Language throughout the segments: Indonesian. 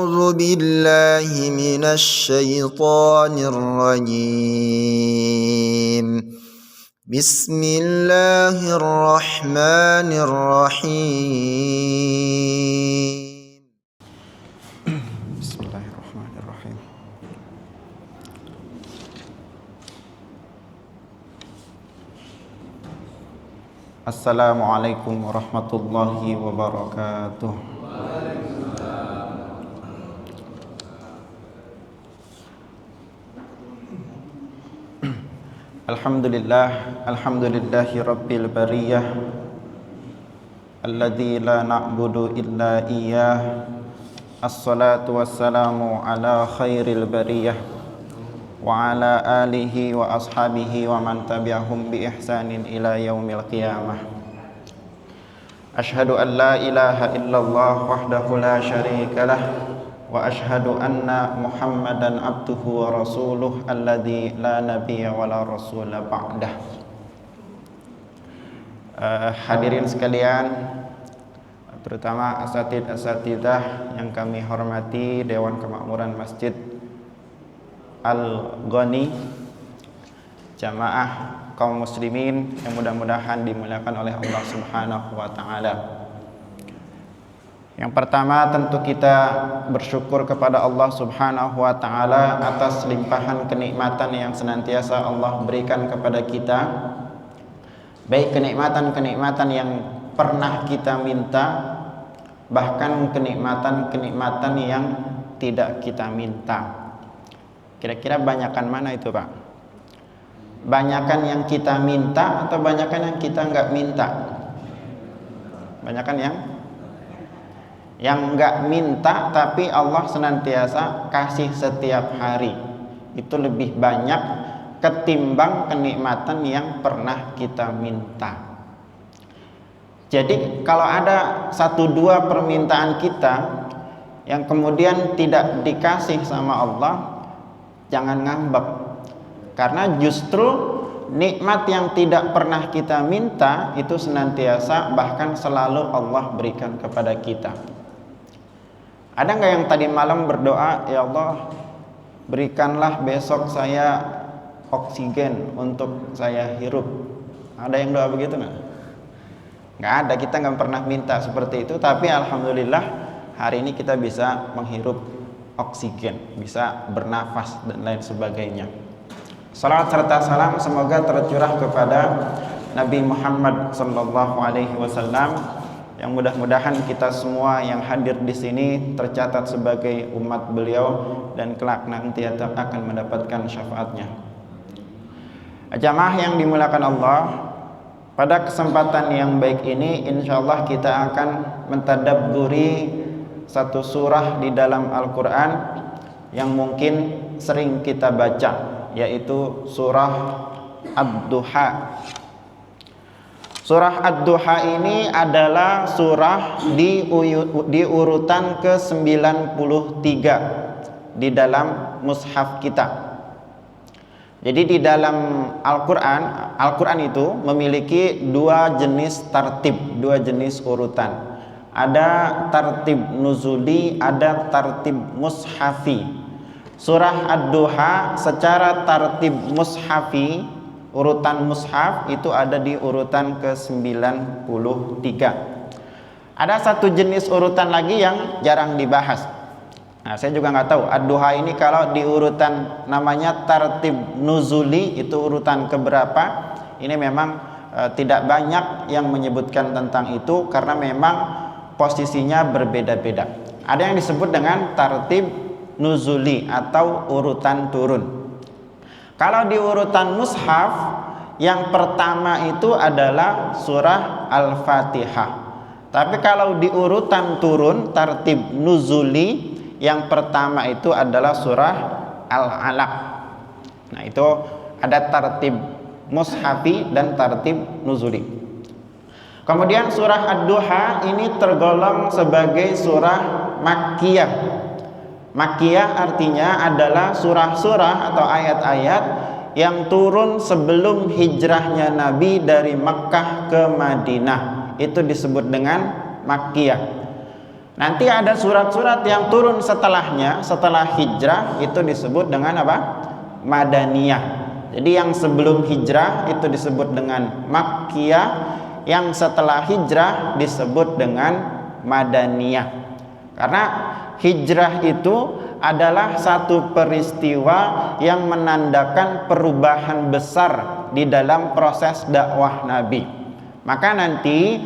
أعوذ بالله من الشيطان الرجيم. بسم الله الرحمن الرحيم. بسم الله الرحمن الرحيم. السلام عليكم ورحمة الله وبركاته. Alhamdulillahi rabbil bariyah, alladzi la na'budu illa iyyah. Assalatu wassalamu ala khairil bariyah wa ala alihi wa ashabihi wa man tabi'ahum bi ihsanin ila yaumil qiyamah. Ashhadu an la ilaha illallah wahdahu la syarika lah wa ashhadu anna Muhammadan abduhu wa rasuluh alladzi la nabiyya wa la rasula ba'dah. Hadirin sekalian, terutama asatidah yang kami hormati, Dewan Kemakmuran Masjid Al-Ghani, jamaah kaum muslimin yang mudah-mudahan dimuliakan oleh Allah Subhanahu wa taala. Yang pertama, tentu kita bersyukur kepada Allah Subhanahu wa taala atas limpahan kenikmatan yang senantiasa Allah berikan kepada kita, baik kenikmatan-kenikmatan yang pernah kita minta, bahkan kenikmatan-kenikmatan yang tidak kita minta. Kira-kira banyakan mana itu, Pak? Banyakan yang kita minta atau banyakan yang kita nggak minta? Banyakan yang nggak minta tapi Allah senantiasa kasih setiap hari. Itu lebih banyak ketimbang kenikmatan yang pernah kita minta. Jadi kalau ada 1-2 permintaan kita yang kemudian tidak dikasih sama Allah, jangan ngambek. Karena justru nikmat yang tidak pernah kita minta itu senantiasa bahkan selalu Allah berikan kepada kita. Ada nggak yang tadi malam berdoa, ya Allah berikanlah besok saya oksigen untuk saya hirup? Ada yang doa begitu nggak? Nggak ada, kita nggak pernah minta seperti itu. Tapi alhamdulillah hari ini kita bisa menghirup oksigen, bisa bernafas dan lain sebagainya. Salawat serta salam semoga tercurah kepada Nabi Muhammad sallallahu alaihi wasallam, yang mudah-mudahan kita semua yang hadir di sini tercatat sebagai umat beliau dan kelak nanti akan mendapatkan syafaatnya. Jamaah yang dimuliakan Allah, pada kesempatan yang baik ini insyaallah kita akan mentadabburi satu surah di dalam Al-Quran yang mungkin sering kita baca, yaitu surah Ad-Duha. Surah Ad-Duha ini adalah surah di urutan ke-93 di dalam mushaf kita. Jadi di dalam Al-Quran itu memiliki 2 jenis tartib, 2 jenis urutan. Ada tartib nuzuli, ada tartib mushafi. Surah Ad-Duha secara tartib mushafi, urutan mushaf itu ada di urutan ke-93. Ada satu jenis urutan lagi yang jarang dibahas. Nah, saya juga nggak tahu Ad-Duha ini kalau di urutan namanya tartib nuzuli itu urutan keberapa. Ini memang tidak banyak yang menyebutkan tentang itu karena memang posisinya berbeda-beda. Ada yang disebut dengan tartib nuzuli atau urutan turun. Kalau di urutan mushaf, yang pertama itu adalah surah Al-Fatihah. Tapi kalau di urutan turun, tartib nuzuli, yang pertama itu adalah surah Al-Alaq. Nah, itu ada tartib mushafi dan tartib nuzuli. Kemudian surah Ad-Duha ini tergolong sebagai surah Makkiyah. Makkiyah artinya adalah surah-surah atau ayat-ayat yang turun sebelum hijrahnya Nabi dari Makkah ke Madinah. Itu disebut dengan Makkiyah. Nanti ada surat-surat yang turun setelahnya, setelah hijrah, itu disebut dengan apa? Madaniyah. Jadi yang sebelum hijrah itu disebut dengan Makkiyah, yang setelah hijrah disebut dengan Madaniyah. Karena hijrah itu adalah satu peristiwa yang menandakan perubahan besar di dalam proses dakwah Nabi. Maka nanti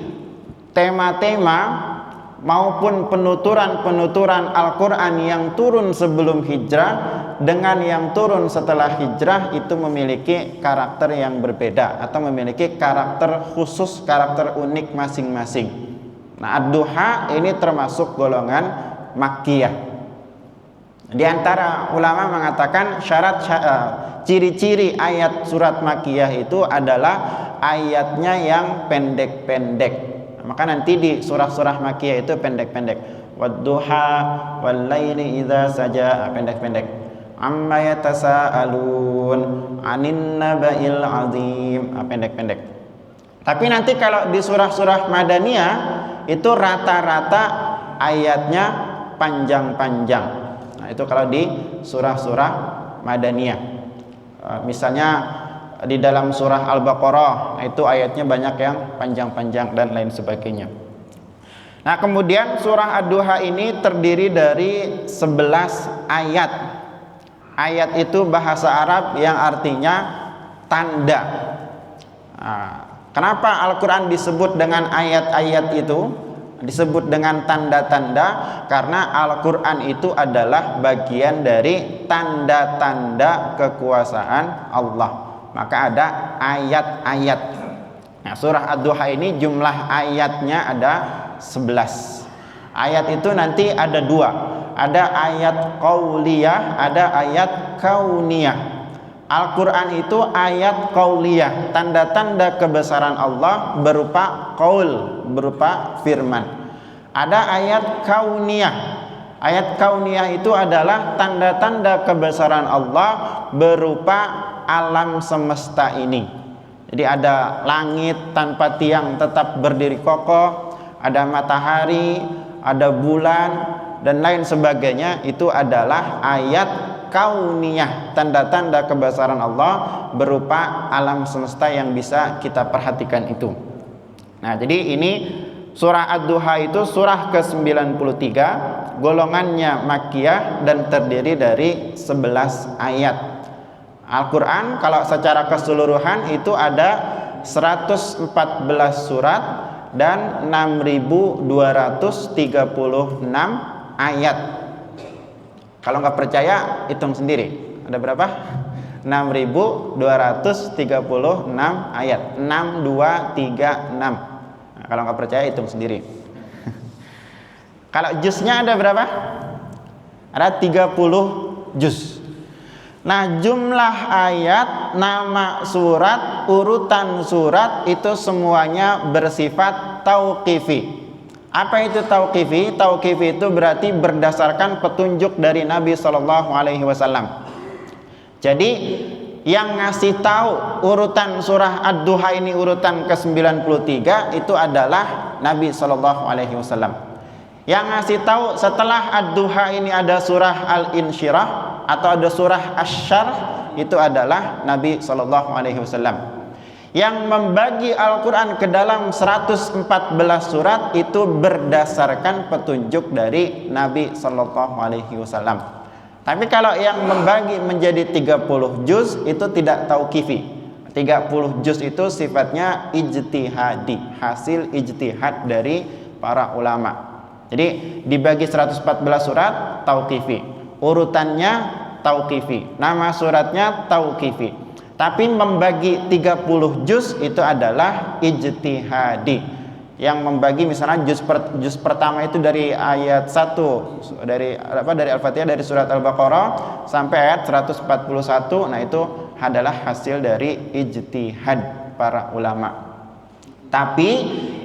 tema-tema maupun penuturan-penuturan Al-Quran yang turun sebelum hijrah dengan yang turun setelah hijrah itu memiliki karakter yang berbeda atau memiliki karakter khusus, karakter unik masing-masing. Nah, Ad-Duha ini termasuk golongan Makkiyah. Di antara ulama mengatakan ciri-ciri ayat surat Makkiyah itu adalah ayatnya yang pendek-pendek. Maka nanti di surah-surah Makkiyah itu pendek-pendek. Wadduha wallaili idza saja, pendek-pendek. Amma yatasaalun anin naba'il azim, pendek-pendek. Tapi nanti kalau di surah-surah Madaniyah itu rata-rata ayatnya panjang-panjang. Nah, itu kalau di surah-surah Madaniyah. Misalnya di dalam surah Al-Baqarah, itu ayatnya banyak yang panjang-panjang dan lain sebagainya. Nah, kemudian surah Ad-Duha ini terdiri dari 11 ayat. Ayat itu bahasa Arab yang artinya tanda. Nah, kenapa Al-Quran disebut dengan ayat-ayat itu? Disebut dengan tanda-tanda karena Al-Quran itu adalah bagian dari tanda-tanda kekuasaan Allah. Maka ada ayat-ayat. Nah, surah Ad-Duha ini jumlah ayatnya ada 11. Ayat itu nanti ada dua. Ada ayat qauliyah, ada ayat kauniyah. Al-Quran itu ayat qauliyah, tanda-tanda kebesaran Allah berupa qaul, berupa firman. Ada ayat kauniyah. Ayat kauniyah itu adalah tanda-tanda kebesaran Allah berupa alam semesta ini. Jadi ada langit tanpa tiang tetap berdiri kokoh, ada matahari, ada bulan dan lain sebagainya. Itu adalah ayat kauniyah, tanda-tanda kebesaran Allah berupa alam semesta yang bisa kita perhatikan itu. Nah, jadi ini surah Ad-Duha itu surah ke-93, golongannya Makkiyah dan terdiri dari 11 ayat. Al-Quran kalau secara keseluruhan itu ada 114 surat dan 6.236 ayat. Kalau nggak percaya hitung sendiri, ada berapa? 6.236 ayat. 6236. Nah, kalau nggak percaya hitung sendiri. Kalau juznya ada berapa? Ada 30 juz. Nah, jumlah ayat, nama surat, urutan surat itu semuanya bersifat tauqifi. Apa itu tauqifi? Tauqifi itu berarti berdasarkan petunjuk dari Nabi SAW. Jadi yang ngasih tahu urutan surah Ad-Duha ini urutan ke-93 itu adalah Nabi SAW. Yang ngasih tahu setelah Ad-Duha ini ada surah Al-Insyirah atau ada surah Asy-Syarh itu adalah Nabi SAW. Yang membagi Al-Quran ke dalam 114 surat itu berdasarkan petunjuk dari Nabi SAW. Tapi kalau yang membagi menjadi 30 juz itu tidak tauqifi. 30 juz itu sifatnya ijtihadi, hasil ijtihad dari para ulama. Jadi dibagi 114 surat tauqifi, urutannya tauqifi, nama suratnya tauqifi. Tapi membagi 30 juz itu adalah ijtihadi. Yang membagi misalnya juz pertama itu dari ayat 1 dari Al-Fatihah, dari surat Al-Baqarah sampai ayat 141. Nah, itu adalah hasil dari ijtihad para ulama. Tapi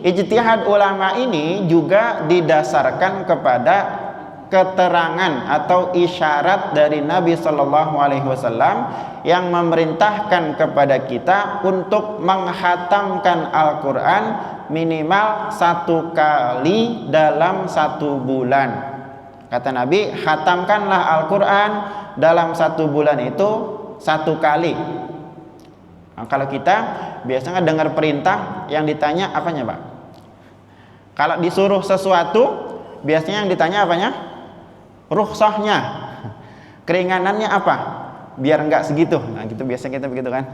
ijtihad ulama ini juga didasarkan kepada keterangan atau isyarat dari Nabi SAW yang memerintahkan kepada kita untuk menghatamkan Al-Quran minimal 1 kali dalam 1 bulan. Kata Nabi, khatamkanlah Al-Quran dalam 1 bulan itu 1 kali. Nah, kalau kita biasanya dengar perintah, yang ditanya apanya, Pak? Kalau disuruh sesuatu, biasanya yang ditanya apanya? Rukhsahnya, keringanannya apa? Biar enggak segitu. Nah, gitu biasanya kita begitu kan.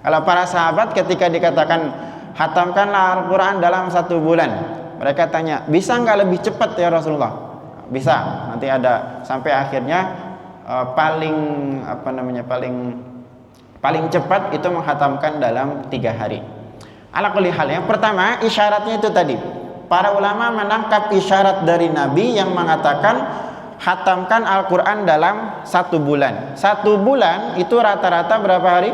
Kalau para sahabat ketika dikatakan khatamkanlah Al-Quran dalam 1 bulan, mereka tanya, bisa enggak lebih cepat ya Rasulullah? Bisa. Nanti ada sampai akhirnya paling cepat itu menghatamkan dalam 3 hari. Ala kulli hal, yang pertama isyaratnya itu tadi. Para ulama menangkap isyarat dari Nabi yang mengatakan khatamkan Al-Quran dalam 1 bulan. 1 bulan itu rata-rata berapa hari?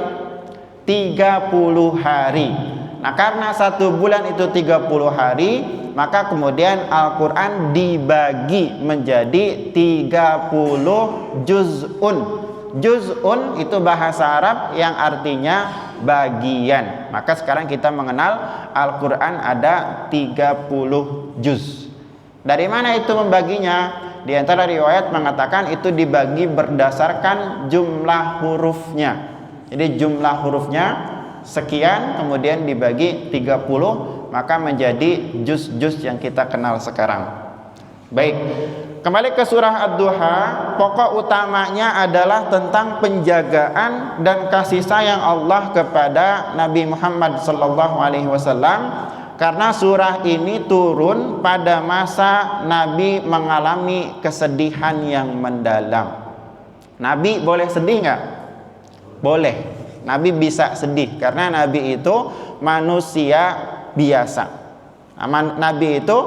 30 hari. Nah, karena 1 bulan itu 30 hari, maka kemudian Al-Quran dibagi menjadi 30 juz'un. Juz'un itu bahasa Arab yang artinya bagian. Maka sekarang kita mengenal Al-Quran ada 30 juz. Dari mana itu membaginya? Di antara riwayat mengatakan itu dibagi berdasarkan jumlah hurufnya. Jadi jumlah hurufnya sekian, kemudian dibagi 30, maka menjadi juz-juz yang kita kenal sekarang. Baik, kembali ke surah Ad-Duha. Pokok utamanya adalah tentang penjagaan dan kasih sayang Allah kepada Nabi Muhammad SAW. Karena surah ini turun pada masa Nabi mengalami kesedihan yang mendalam. Nabi boleh sedih nggak? Boleh. Nabi bisa sedih karena Nabi itu manusia biasa. Nabi itu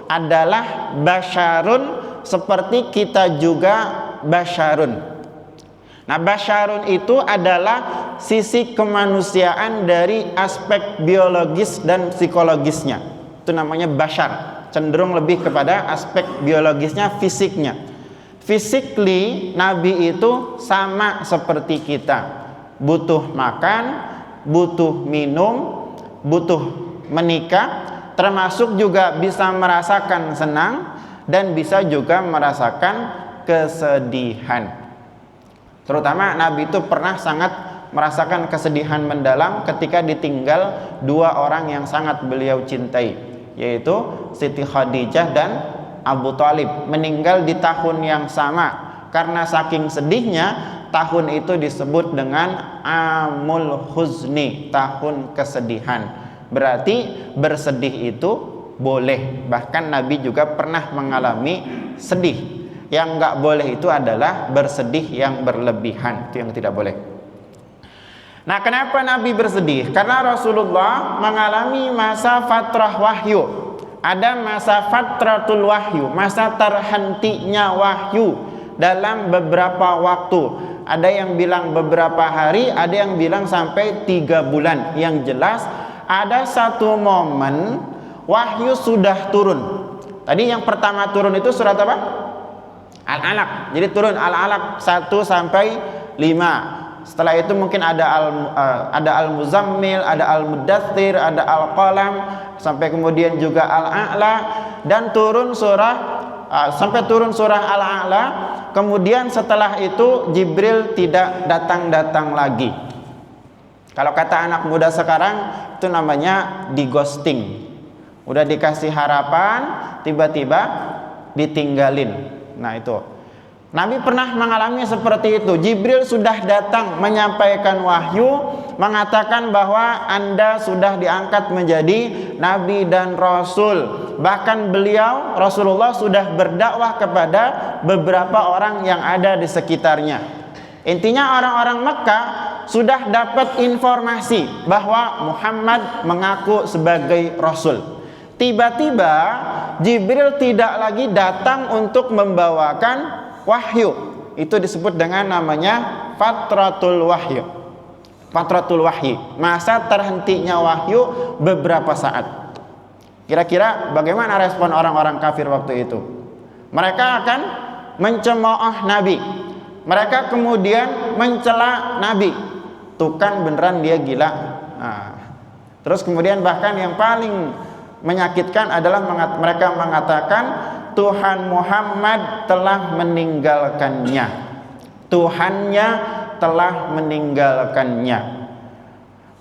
adalah basyarun, seperti kita juga basyarun. Nah, basyarun itu adalah sisi kemanusiaan dari aspek biologis dan psikologisnya. Itu namanya basyar, cenderung lebih kepada aspek biologisnya, fisiknya. Physically, Nabi itu sama seperti kita. Butuh makan, butuh minum, butuh menikah, termasuk juga bisa merasakan senang dan bisa juga merasakan kesedihan. Terutama Nabi itu pernah sangat merasakan kesedihan mendalam ketika ditinggal 2 orang yang sangat beliau cintai, yaitu Siti Khadijah dan Abu Thalib, meninggal di tahun yang sama. Karena saking sedihnya, tahun itu disebut dengan Amul Huzni, tahun kesedihan. Berarti bersedih itu boleh. Bahkan Nabi juga pernah mengalami sedih. Yang nggak boleh itu adalah bersedih yang berlebihan. Itu yang tidak boleh. Nah, kenapa Nabi bersedih? Karena Rasulullah mengalami masa fatrah wahyu. Ada masa fatratul wahyu, masa terhentinya wahyu dalam beberapa waktu. Ada yang bilang beberapa hari, ada yang bilang sampai 3 bulan. Yang jelas ada satu momen wahyu sudah turun. Tadi yang pertama turun itu surat apa? Al-Alaq. Jadi turun Al-Alaq 1 sampai 5. Setelah itu mungkin ada Al-Muzammil, ada Al-Mudaththir, ada Al-Qalam, sampai kemudian juga Al-A'la, dan turun sampai turun surah Al-A'la. Kemudian setelah itu Jibril tidak datang-datang lagi. Kalau kata anak muda sekarang itu namanya di ghosting. Udah dikasih harapan, tiba-tiba ditinggalin. Nah, itu Nabi pernah mengalami seperti itu. Jibril sudah datang menyampaikan wahyu, mengatakan bahwa Anda sudah diangkat menjadi nabi dan rasul. Bahkan beliau, Rasulullah, sudah berdakwah kepada beberapa orang yang ada di sekitarnya. Intinya orang-orang Mekah sudah dapat informasi bahwa Muhammad mengaku sebagai rasul. Tiba-tiba Jibril tidak lagi datang untuk membawakan wahyu. Itu disebut dengan namanya fatratul wahyu. Fatratul wahyi, masa terhentinya wahyu beberapa saat. Kira-kira bagaimana respon orang-orang kafir waktu itu? Mereka akan mencemooh Nabi. Mereka kemudian mencela Nabi. Tuh kan beneran dia gila. Nah, terus kemudian bahkan yang paling menyakitkan adalah mereka mengatakan Tuhan Muhammad telah meninggalkannya. Tuhannya telah meninggalkannya.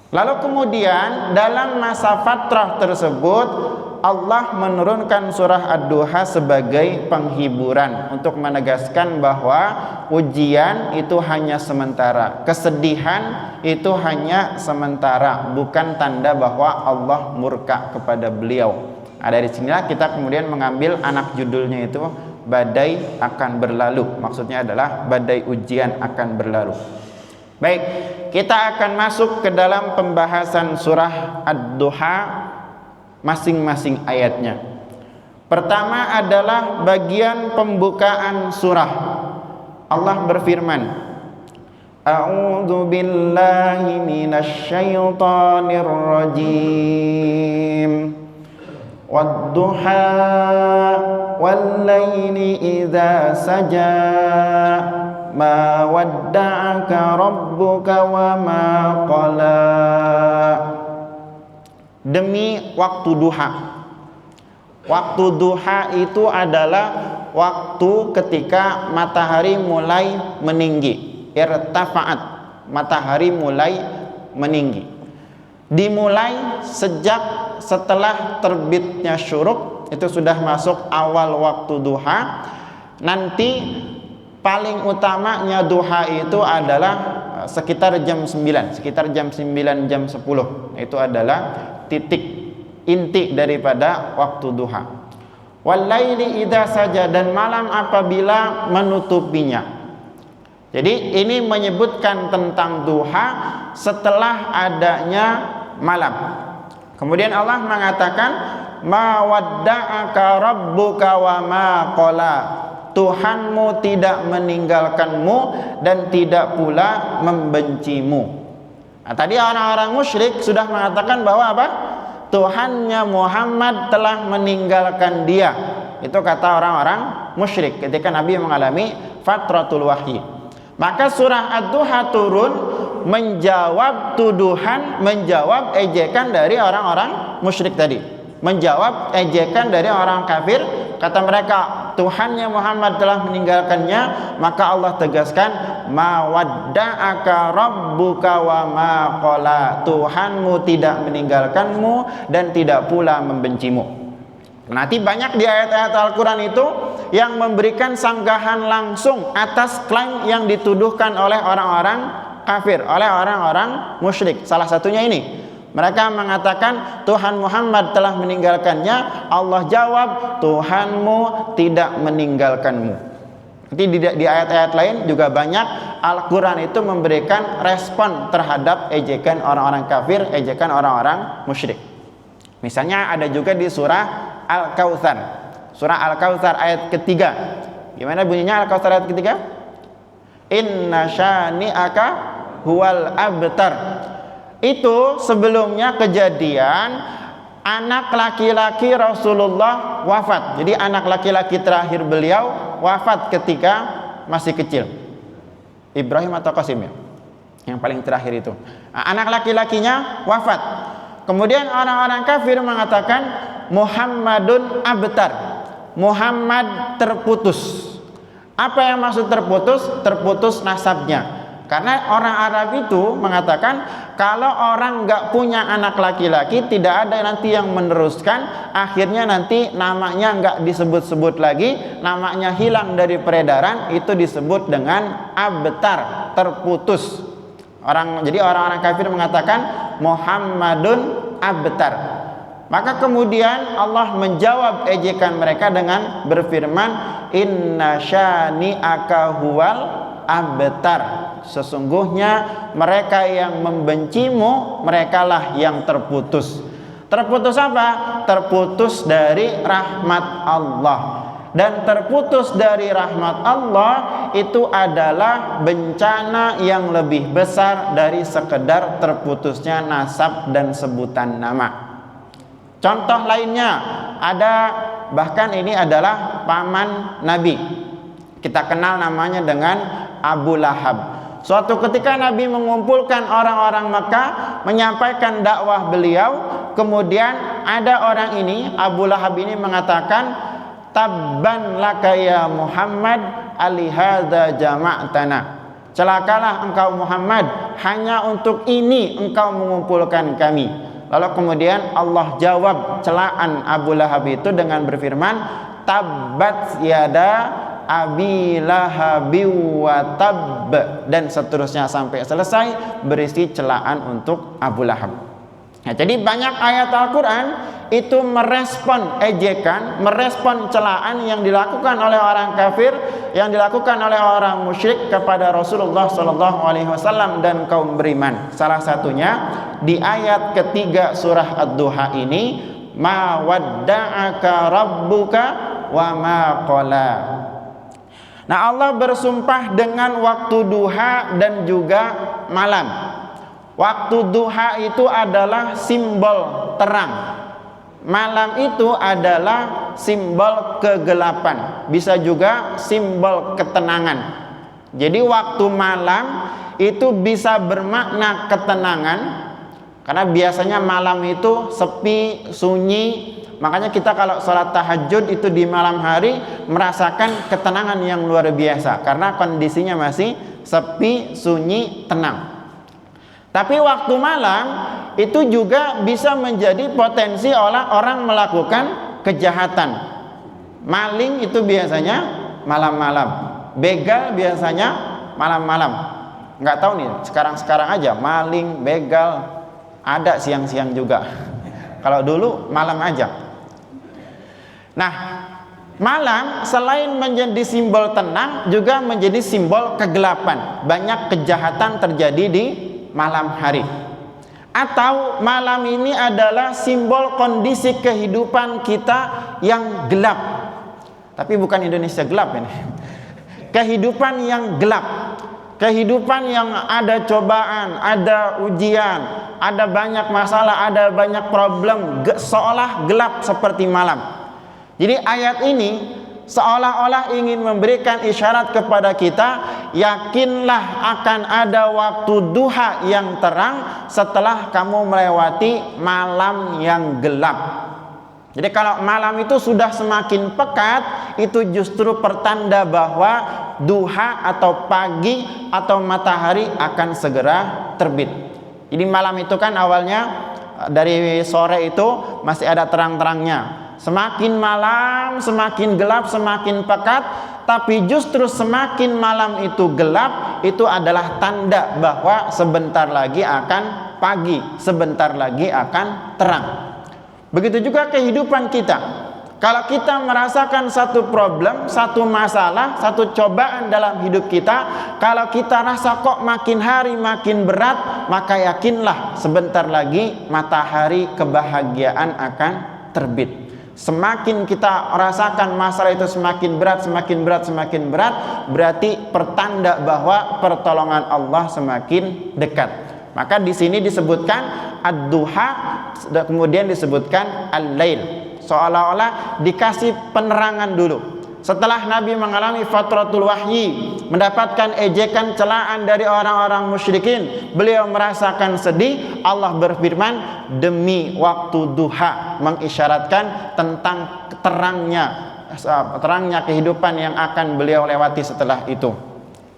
Lalu kemudian dalam masa fatrah tersebut Allah menurunkan surah Ad-Duha sebagai penghiburan untuk menegaskan bahwa ujian itu hanya sementara, kesedihan itu hanya sementara, bukan tanda bahwa Allah murka kepada beliau. Dari sinilah kita kemudian mengambil anak judulnya itu badai akan berlalu. Maksudnya adalah badai ujian akan berlalu. Baik, kita akan masuk ke dalam pembahasan surah Ad-Duha masing-masing ayatnya. Pertama adalah bagian pembukaan surah. Allah berfirman, A'udzu billahi minasy syaithanir rajim. Wad-duha wal-laili idza saja ma wadda'aka rabbuka wa ma qala. Demi waktu duha. Waktu duha itu adalah waktu ketika matahari mulai meninggi. Irtafa'at, matahari mulai meninggi. Dimulai sejak setelah terbitnya syuruk, itu sudah masuk awal waktu duha. Nanti paling utamanya duha itu adalah sekitar jam 9, sekitar jam 9, jam 10. Itu adalah titik inti daripada waktu duha. Wal-laili idza saja, dan malam apabila menutupinya. Jadi ini menyebutkan tentang duha setelah adanya malam. Kemudian Allah mengatakan ma wadda'aka rabbuka wa ma qala. Tuhanmu tidak meninggalkanmu dan tidak pula membencimu. Nah, tadi orang-orang musyrik sudah mengatakan bahwa apa? Tuhannya Muhammad telah meninggalkan dia. Itu kata orang-orang musyrik ketika Nabi mengalami fatratul wahyi. Maka surah Ad-Duha turun menjawab tuduhan, menjawab ejekan dari orang-orang musyrik tadi. Menjawab ejekan dari orang kafir. Kata mereka, Tuhannya Muhammad telah meninggalkannya. Maka Allah tegaskan, ma wadda'aka rabbuka wa ma qala. Tuhanmu tidak meninggalkanmu dan tidak pula membencimu. Nanti banyak di ayat-ayat Al-Quran itu yang memberikan sanggahan langsung atas klaim yang dituduhkan oleh orang-orang kafir, oleh orang-orang musyrik. Salah satunya ini, mereka mengatakan Tuhan Muhammad telah meninggalkannya. Allah jawab, Tuhanmu tidak meninggalkanmu. Nanti di ayat-ayat lain juga banyak Al-Quran itu memberikan respon terhadap ejekan orang-orang kafir, ejekan orang-orang musyrik. Misalnya ada juga di surah Al-Kautsar. Surah Al-Kautsar ayat ketiga. Gimana bunyinya Al-Kautsar ayat ketiga? Inna syani'aka huwal abtar. Itu sebelumnya kejadian anak laki-laki Rasulullah wafat. Jadi anak laki-laki terakhir beliau wafat ketika masih kecil. Ibrahim atau Qasim ya? Yang paling terakhir itu. Anak laki-lakinya wafat. Kemudian orang-orang kafir mengatakan Muhammadun abtar. Muhammad terputus. Apa yang maksud terputus? Terputus nasabnya. Karena orang Arab itu mengatakan kalau orang nggak punya anak laki-laki, tidak ada nanti yang meneruskan. Akhirnya nanti namanya nggak disebut-sebut lagi, namanya hilang dari peredaran. Itu disebut dengan abtar, terputus. Jadi orang-orang kafir mengatakan Muhammadun abtar. Maka kemudian Allah menjawab ejekan mereka dengan berfirman, Inna syani'aka huwal abtar. Sesungguhnya mereka yang membencimu, merekalah yang terputus. Terputus apa? Terputus dari rahmat Allah. Dan terputus dari rahmat Allah itu adalah bencana yang lebih besar dari sekedar terputusnya nasab dan sebutan nama. Contoh lainnya ada, bahkan ini adalah paman Nabi. Kita kenal namanya dengan Abu Lahab. Suatu ketika Nabi mengumpulkan orang-orang Mekah, menyampaikan dakwah beliau, kemudian ada orang ini, Abu Lahab ini mengatakan, tabban laka ya Muhammad alihadza jama'tana. Celakalah engkau Muhammad, hanya untuk ini engkau mengumpulkan kami. Lalu kemudian Allah jawab celaan Abu Lahab itu dengan berfirman, tabbat yada abi lahabi wa tabb, dan seterusnya sampai selesai berisi celaan untuk Abu Lahab. Nah, jadi banyak ayat Al-Quran itu merespon ejekan, merespon celaan yang dilakukan oleh orang kafir, yang dilakukan oleh orang musyrik kepada Rasulullah SAW dan kaum beriman. Salah satunya di ayat ketiga surah Ad-Duha ini, ma wadda'aka rabbuka wa ma qala. Nah, Allah bersumpah dengan waktu duha dan juga malam. Waktu duha itu adalah simbol terang. Malam itu adalah simbol kegelapan. Bisa juga simbol ketenangan. Jadi waktu malam itu bisa bermakna ketenangan. Karena biasanya malam itu sepi, sunyi. Makanya kita kalau sholat tahajud itu di malam hari merasakan ketenangan yang luar biasa. Karena kondisinya masih sepi, sunyi, tenang. Tapi waktu malam itu juga bisa menjadi potensi orang melakukan kejahatan. Maling itu biasanya malam-malam. Begal biasanya malam-malam. Nggak tahu nih, sekarang aja maling, begal ada siang-siang juga. Kalau dulu malam aja. Nah, malam selain menjadi simbol tenang juga menjadi simbol kegelapan. Banyak kejahatan terjadi di malam hari. Atau malam ini adalah simbol kondisi kehidupan kita yang gelap. Tapi bukan Indonesia gelap ini. Kehidupan yang gelap. Kehidupan yang ada cobaan, ada ujian, ada banyak masalah, ada banyak problem, seolah gelap seperti malam. Jadi ayat ini seolah-olah ingin memberikan isyarat kepada kita, yakinlah akan ada waktu duha yang terang setelah kamu melewati malam yang gelap. Jadi kalau malam itu sudah semakin pekat, itu justru pertanda bahwa duha atau pagi atau matahari akan segera terbit. Jadi malam itu kan awalnya dari sore itu masih ada terang-terangnya. Semakin malam, semakin gelap, semakin pekat. Tapi justru semakin malam itu gelap, itu adalah tanda bahwa sebentar lagi akan pagi, sebentar lagi akan terang. Begitu juga kehidupan kita. Kalau kita merasakan satu problem, satu masalah, satu cobaan dalam hidup kita, kalau kita rasa kok makin hari makin berat, maka yakinlah sebentar lagi matahari kebahagiaan akan terbit. Semakin kita rasakan masalah itu semakin berat, semakin berat, semakin berat, berarti pertanda bahwa pertolongan Allah semakin dekat. Maka di sini disebutkan ad-duha, kemudian disebutkan al-lail. Seolah-olah dikasih penerangan dulu. Setelah Nabi mengalami fatratul wahyi, mendapatkan ejekan celaan dari orang-orang musyrikin, beliau merasakan sedih. Allah berfirman demi waktu duha, mengisyaratkan tentang terangnya kehidupan yang akan beliau lewati setelah itu.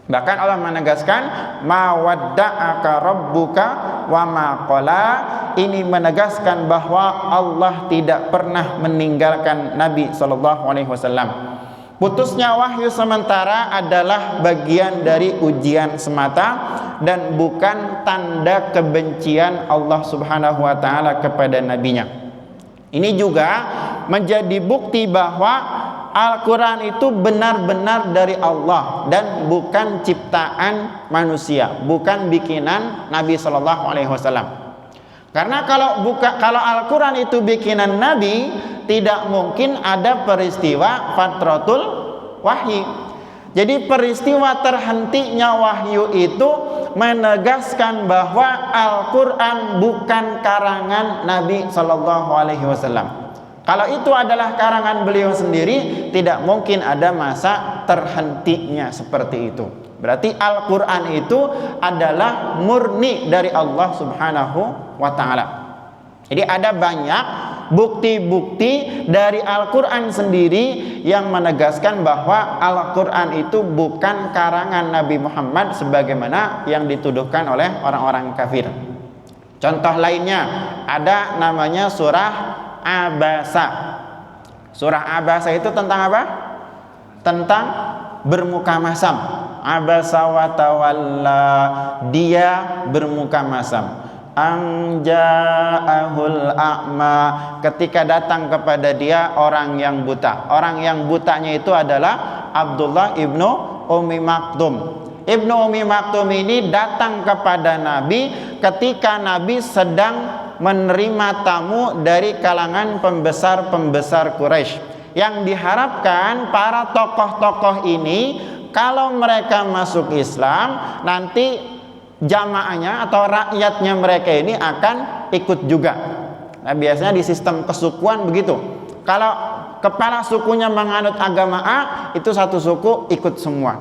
Bahkan Allah menegaskan ma wadda'aka rabbuka wa ma qala. Ini menegaskan bahwa Allah tidak pernah meninggalkan Nabi SAW. Putusnya wahyu sementara adalah bagian dari ujian semata dan bukan tanda kebencian Allah Subhanahu wa taala kepada nabinya. Ini juga menjadi bukti bahwa Al-Quran itu benar-benar dari Allah dan bukan ciptaan manusia, bukan bikinan Nabi SAW. Karena kalau Al-Quran itu bikinan Nabi, tidak mungkin ada peristiwa fatratul wahyi. Jadi peristiwa terhentinya wahyu itu menegaskan bahwa Al-Quran bukan karangan Nabi SAW. Kalau itu adalah karangan beliau sendiri, tidak mungkin ada masa terhentinya seperti itu. Berarti Al-Quran itu adalah murni dari Allah Subhanahu wa ta'ala. Jadi ada banyak bukti-bukti dari Al-Quran sendiri yang menegaskan bahwa Al-Quran itu bukan karangan Nabi Muhammad sebagaimana yang dituduhkan oleh orang-orang kafir. Contoh lainnya ada namanya surah Abasa. Surah Abasa itu tentang apa? Tentang bermuka masam. Abasa wa tawalla, dia bermuka masam. Anja'ahul a'ma, ketika datang kepada dia orang yang buta. Orang yang butanya itu adalah Abdullah ibnu Ummi Maktum. Ibnu Ummi Maktum ini datang kepada Nabi ketika Nabi sedang menerima tamu dari kalangan pembesar-pembesar Quraisy, yang diharapkan para tokoh-tokoh ini kalau mereka masuk Islam nanti jamaahnya atau rakyatnya mereka ini akan ikut juga. Nah, biasanya di sistem kesukuan begitu. Kalau kepala sukunya menganut agama A, itu satu suku ikut semua.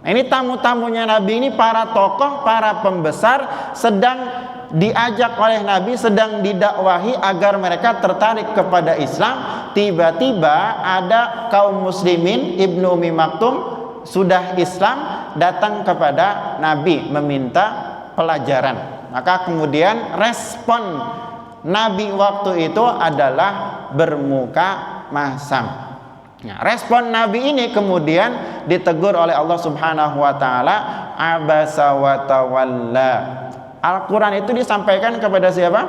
Nah, ini tamu-tamunya Nabi ini para tokoh, para pembesar sedang diajak oleh Nabi, sedang didakwahi agar mereka tertarik kepada Islam. Tiba-tiba ada kaum muslimin, Ibnu Ummi Maktum sudah Islam, datang kepada Nabi meminta pelajaran. Maka kemudian respon Nabi waktu itu adalah bermuka masam. Nah, respon Nabi ini kemudian ditegur oleh Allah Subhanahu wa taala, abasa wa tawalla. Al-Quran itu disampaikan kepada siapa?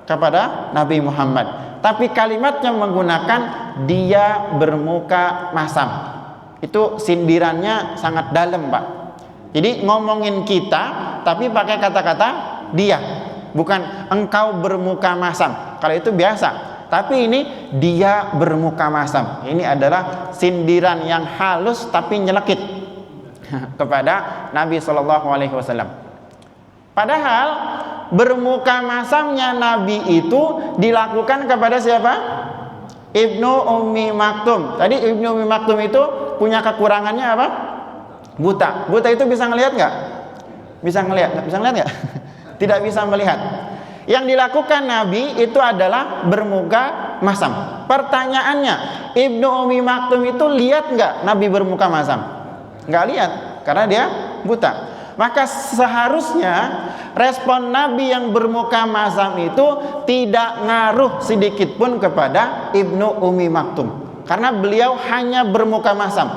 Kepada Nabi Muhammad. Tapi kalimatnya menggunakan dia bermuka masam. Itu sindirannya sangat dalam, Pak. Jadi ngomongin kita tapi pakai kata-kata dia, bukan engkau bermuka masam. Kalau itu biasa. Tapi ini dia bermuka masam. Ini adalah sindiran yang halus tapi nyelekit kepada Nabi SAW. Padahal bermuka masamnya Nabi itu dilakukan kepada siapa? Ibnu Ummi Maktum. Tadi Ibnu Ummi Maktum itu punya kekurangannya apa? Buta. Buta itu bisa ngelihat nggak? Bisa ngelihat? Bisa ngelihat nggak? Tidak bisa melihat. Yang dilakukan Nabi itu adalah bermuka masam. Pertanyaannya, Ibnu Ummi Maktum itu lihat nggak Nabi bermuka masam? Nggak lihat, karena dia buta. Maka seharusnya respon Nabi yang bermuka masam itu tidak ngaruh sedikit pun kepada Ibnu Ummi Maktum, karena beliau hanya bermuka masam,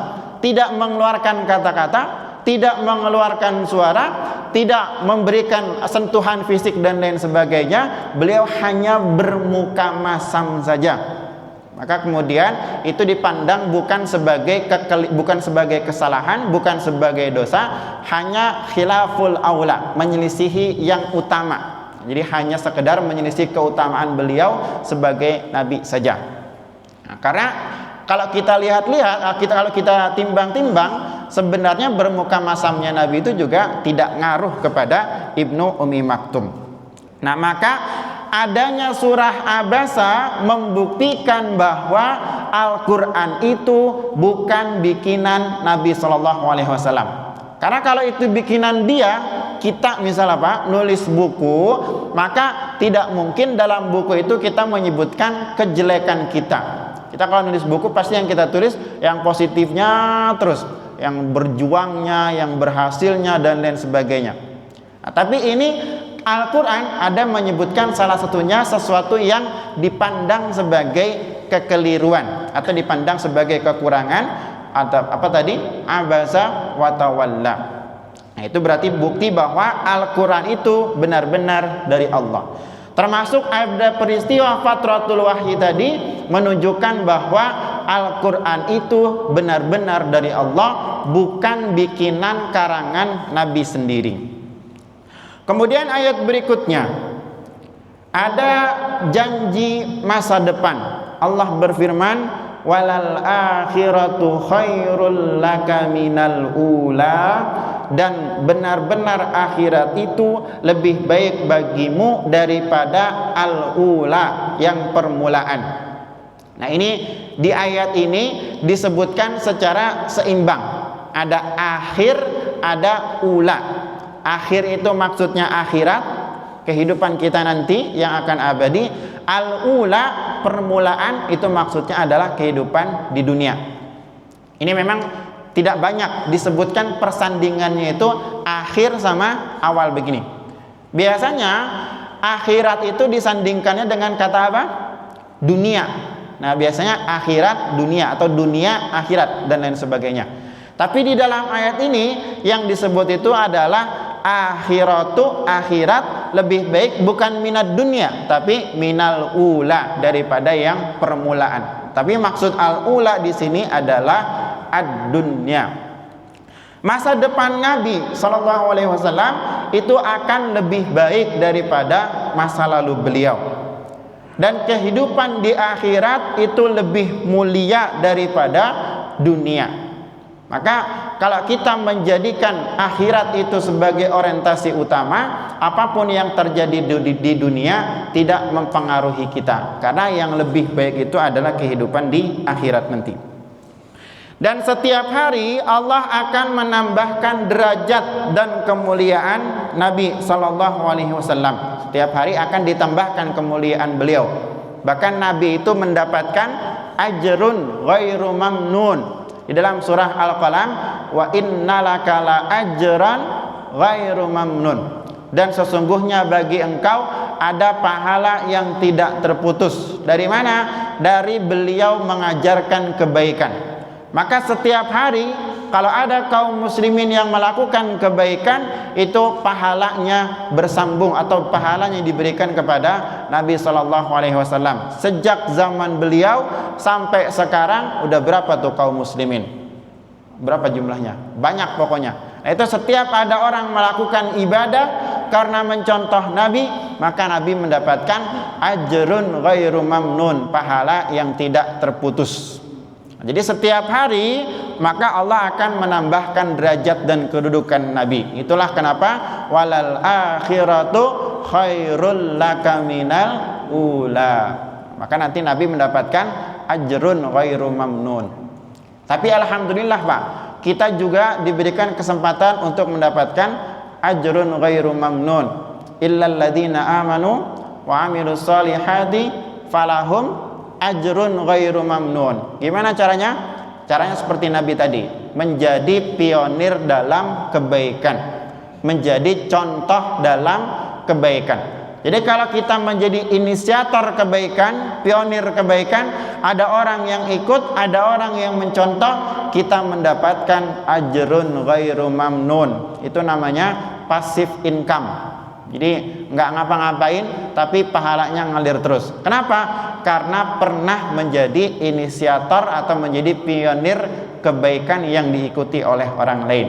tidak mengeluarkan kata-kata, tidak mengeluarkan suara, tidak memberikan sentuhan fisik dan lain sebagainya. Beliau hanya bermuka masam saja. Maka kemudian itu dipandang bukan sebagai kesalahan, bukan sebagai dosa, hanya khilaful aula, menyelisihi yang utama. Jadi hanya sekedar menyelisih keutamaan beliau sebagai nabi saja. Nah, karena kalau kita lihat-lihat, kalau kita timbang-timbang, sebenarnya bermuka masamnya Nabi itu juga tidak ngaruh kepada Ibnu Ummi Maktum. Nah, maka adanya surah Abasa membuktikan bahwa Al-Quran itu bukan bikinan Nabi SAW. Karena kalau itu bikinan dia, kita misalnya Pak nulis buku, maka tidak mungkin dalam buku itu kita menyebutkan kejelekan kita. Kita kalau nulis buku pasti yang kita tulis yang positifnya terus, yang berjuangnya, yang berhasilnya dan lain sebagainya. Nah, tapi ini Al-Quran ada menyebutkan salah satunya sesuatu yang dipandang sebagai kekeliruan atau dipandang sebagai kekurangan, atau apa tadi? Abasa wa tawalla. Nah, itu berarti bukti bahwa Al-Quran itu benar-benar dari Allah. Termasuk ada peristiwa Fatratul Wahyi tadi menunjukkan bahwa Al-Quran itu benar-benar dari Allah, bukan bikinan karangan Nabi sendiri. Kemudian ayat berikutnya ada janji masa depan. Allah berfirman, walal akhiratu khairul laka minal ula, dan benar-benar akhirat itu lebih baik bagimu daripada al-ula, yang permulaan. Nah, ini di ayat ini disebutkan secara seimbang. Ada akhir, ada ula. Akhir itu maksudnya akhirat, kehidupan kita nanti yang akan abadi. Al-ula permulaan itu maksudnya adalah kehidupan di dunia. Ini memang tidak banyak disebutkan persandingannya itu akhir sama awal begini. Biasanya akhirat itu disandingkannya dengan kata apa? Dunia. Nah, biasanya akhirat dunia atau dunia akhirat dan lain sebagainya. Tapi di dalam ayat ini yang disebut itu adalah akhiratu, akhirat lebih baik bukan minad dunia tapi minal ula, daripada yang permulaan. Tapi maksud al-ula di sini adalah ad-dunya. Masa depan Nabi SAW itu akan lebih baik daripada masa lalu beliau. Dan kehidupan di akhirat itu lebih mulia daripada dunia. Maka kalau kita menjadikan akhirat itu sebagai orientasi utama, apapun yang terjadi di dunia tidak mempengaruhi kita, karena yang lebih baik itu adalah kehidupan di akhirat nanti. Dan setiap hari Allah akan menambahkan derajat dan kemuliaan Nabi SAW. Setiap hari akan ditambahkan kemuliaan beliau. Bahkan Nabi itu mendapatkan ajrun ghairu mamnun. Di dalam surah Al-Qalam, wa innalaka la ajran ghairu mamnun. Dan sesungguhnya bagi engkau ada pahala yang tidak terputus. Dari mana? Dari beliau mengajarkan kebaikan. Maka setiap hari kalau ada kaum muslimin yang melakukan kebaikan, itu pahalanya bersambung atau pahalanya diberikan kepada Nabi SAW. Sejak zaman beliau sampai sekarang udah berapa tuh kaum muslimin? Berapa jumlahnya? Banyak pokoknya. Nah, itu setiap ada orang melakukan ibadah karena mencontoh Nabi, maka Nabi mendapatkan ajrun ghairu mamnun, pahala yang tidak terputus. Jadi setiap hari maka Allah akan menambahkan derajat dan kedudukan Nabi. Itulah kenapa walal akhiratu khairul laka minal ula. Maka nanti Nabi mendapatkan ajrun ghairu mamnun. Tapi alhamdulillah Pak, kita juga diberikan kesempatan untuk mendapatkan ajrun ghairu mamnun. Illal ladzina amanu wa amilus solihati falahum ajrun ghairu mamnun. Gimana caranya? Caranya seperti Nabi tadi, menjadi pionir dalam kebaikan, menjadi contoh dalam kebaikan. Jadi kalau kita menjadi inisiator kebaikan, pionir kebaikan, ada orang yang ikut, ada orang yang mencontoh, kita mendapatkan ajrun ghairu mamnun. Itu namanya passive income. Jadi nggak ngapa-ngapain tapi pahalanya ngalir terus. Kenapa? Karena pernah menjadi inisiator atau menjadi pionir kebaikan yang diikuti oleh orang lain.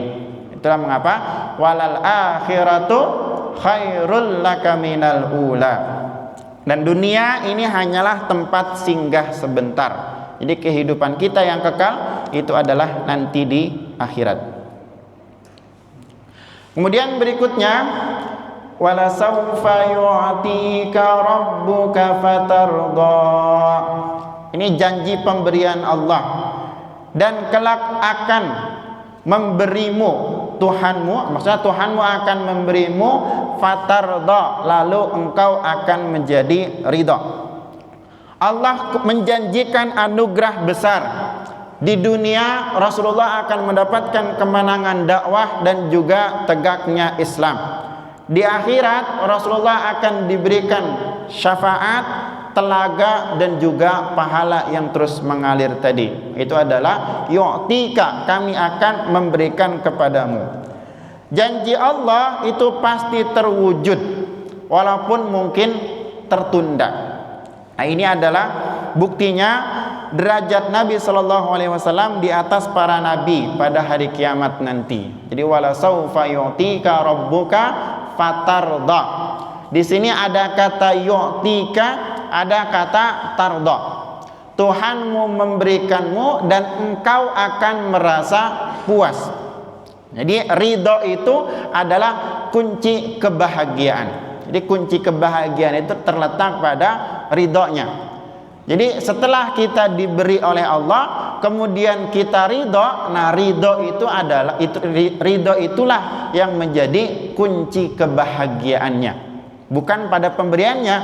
Itulah mengapa walal akhiratu khairul laka minal ula. Dan dunia ini hanyalah tempat singgah sebentar. Jadi kehidupan kita yang kekal itu adalah nanti di akhirat. Kemudian berikutnya, wala sawfa yu'tika rabbuka fatardha. Ini janji pemberian Allah. Dan kelak akan memberimu Tuhanmu, maksudnya Tuhanmu akan memberimu fatardha, lalu engkau akan menjadi ridha. Allah menjanjikan anugerah besar. Di dunia Rasulullah akan mendapatkan kemenangan dakwah dan juga tegaknya Islam. Di akhirat Rasulullah akan diberikan syafaat, telaga dan juga pahala yang terus mengalir tadi. Itu adalah yu'tika, kami akan memberikan kepadamu. Janji Allah itu pasti terwujud walaupun mungkin tertunda. Nah, ini adalah buktinya derajat Nabi SAW di atas para nabi pada hari kiamat nanti. Jadi wala saufa yu'tika rabbuka fatardha. Di sini ada kata yu'tika, ada kata tardha. Tuhanmu memberikanmu dan engkau akan merasa puas. Jadi ridho itu adalah kunci kebahagiaan. Jadi kunci kebahagiaan itu terletak pada ridhonya. Jadi setelah kita diberi oleh Allah, kemudian kita ridho, nah ridho itu adalah ridho itulah yang menjadi kunci kebahagiaannya. Bukan pada pemberiannya,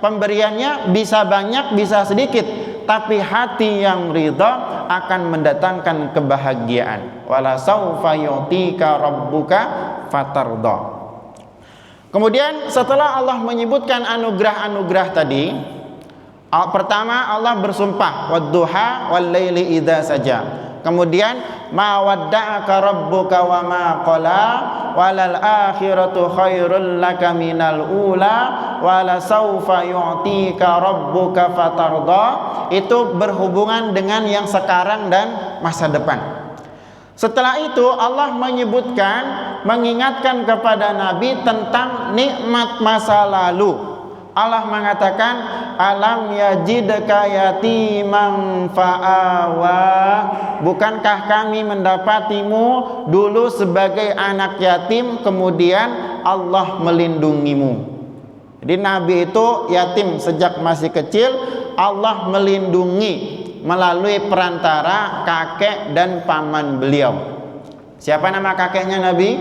Pemberiannya bisa banyak, bisa sedikit, tapi hati yang ridha akan mendatangkan kebahagiaan. Wala saufa yu'tika rabbuka fatardha. Kemudian setelah Allah menyebutkan anugerah-anugerah tadi, pertama Allah bersumpah wadduha wal laili idza saja. Kemudian ma wadda'aka rabbuka wa ma qala walal akhiratu khairul laka minal ula wala saufa yu'tika rabbuka fatardha. Itu berhubungan dengan yang sekarang dan masa depan. Setelah itu Allah menyebutkan, mengingatkan kepada Nabi tentang nikmat masa lalu. Allah mengatakan alam yajidka yatiman fa'awa, bukankah kami mendapatimu dulu sebagai anak yatim, kemudian Allah melindungimu. Jadi Nabi itu yatim sejak masih kecil, Allah melindungi melalui perantara kakek dan paman beliau. Siapa nama kakeknya Nabi?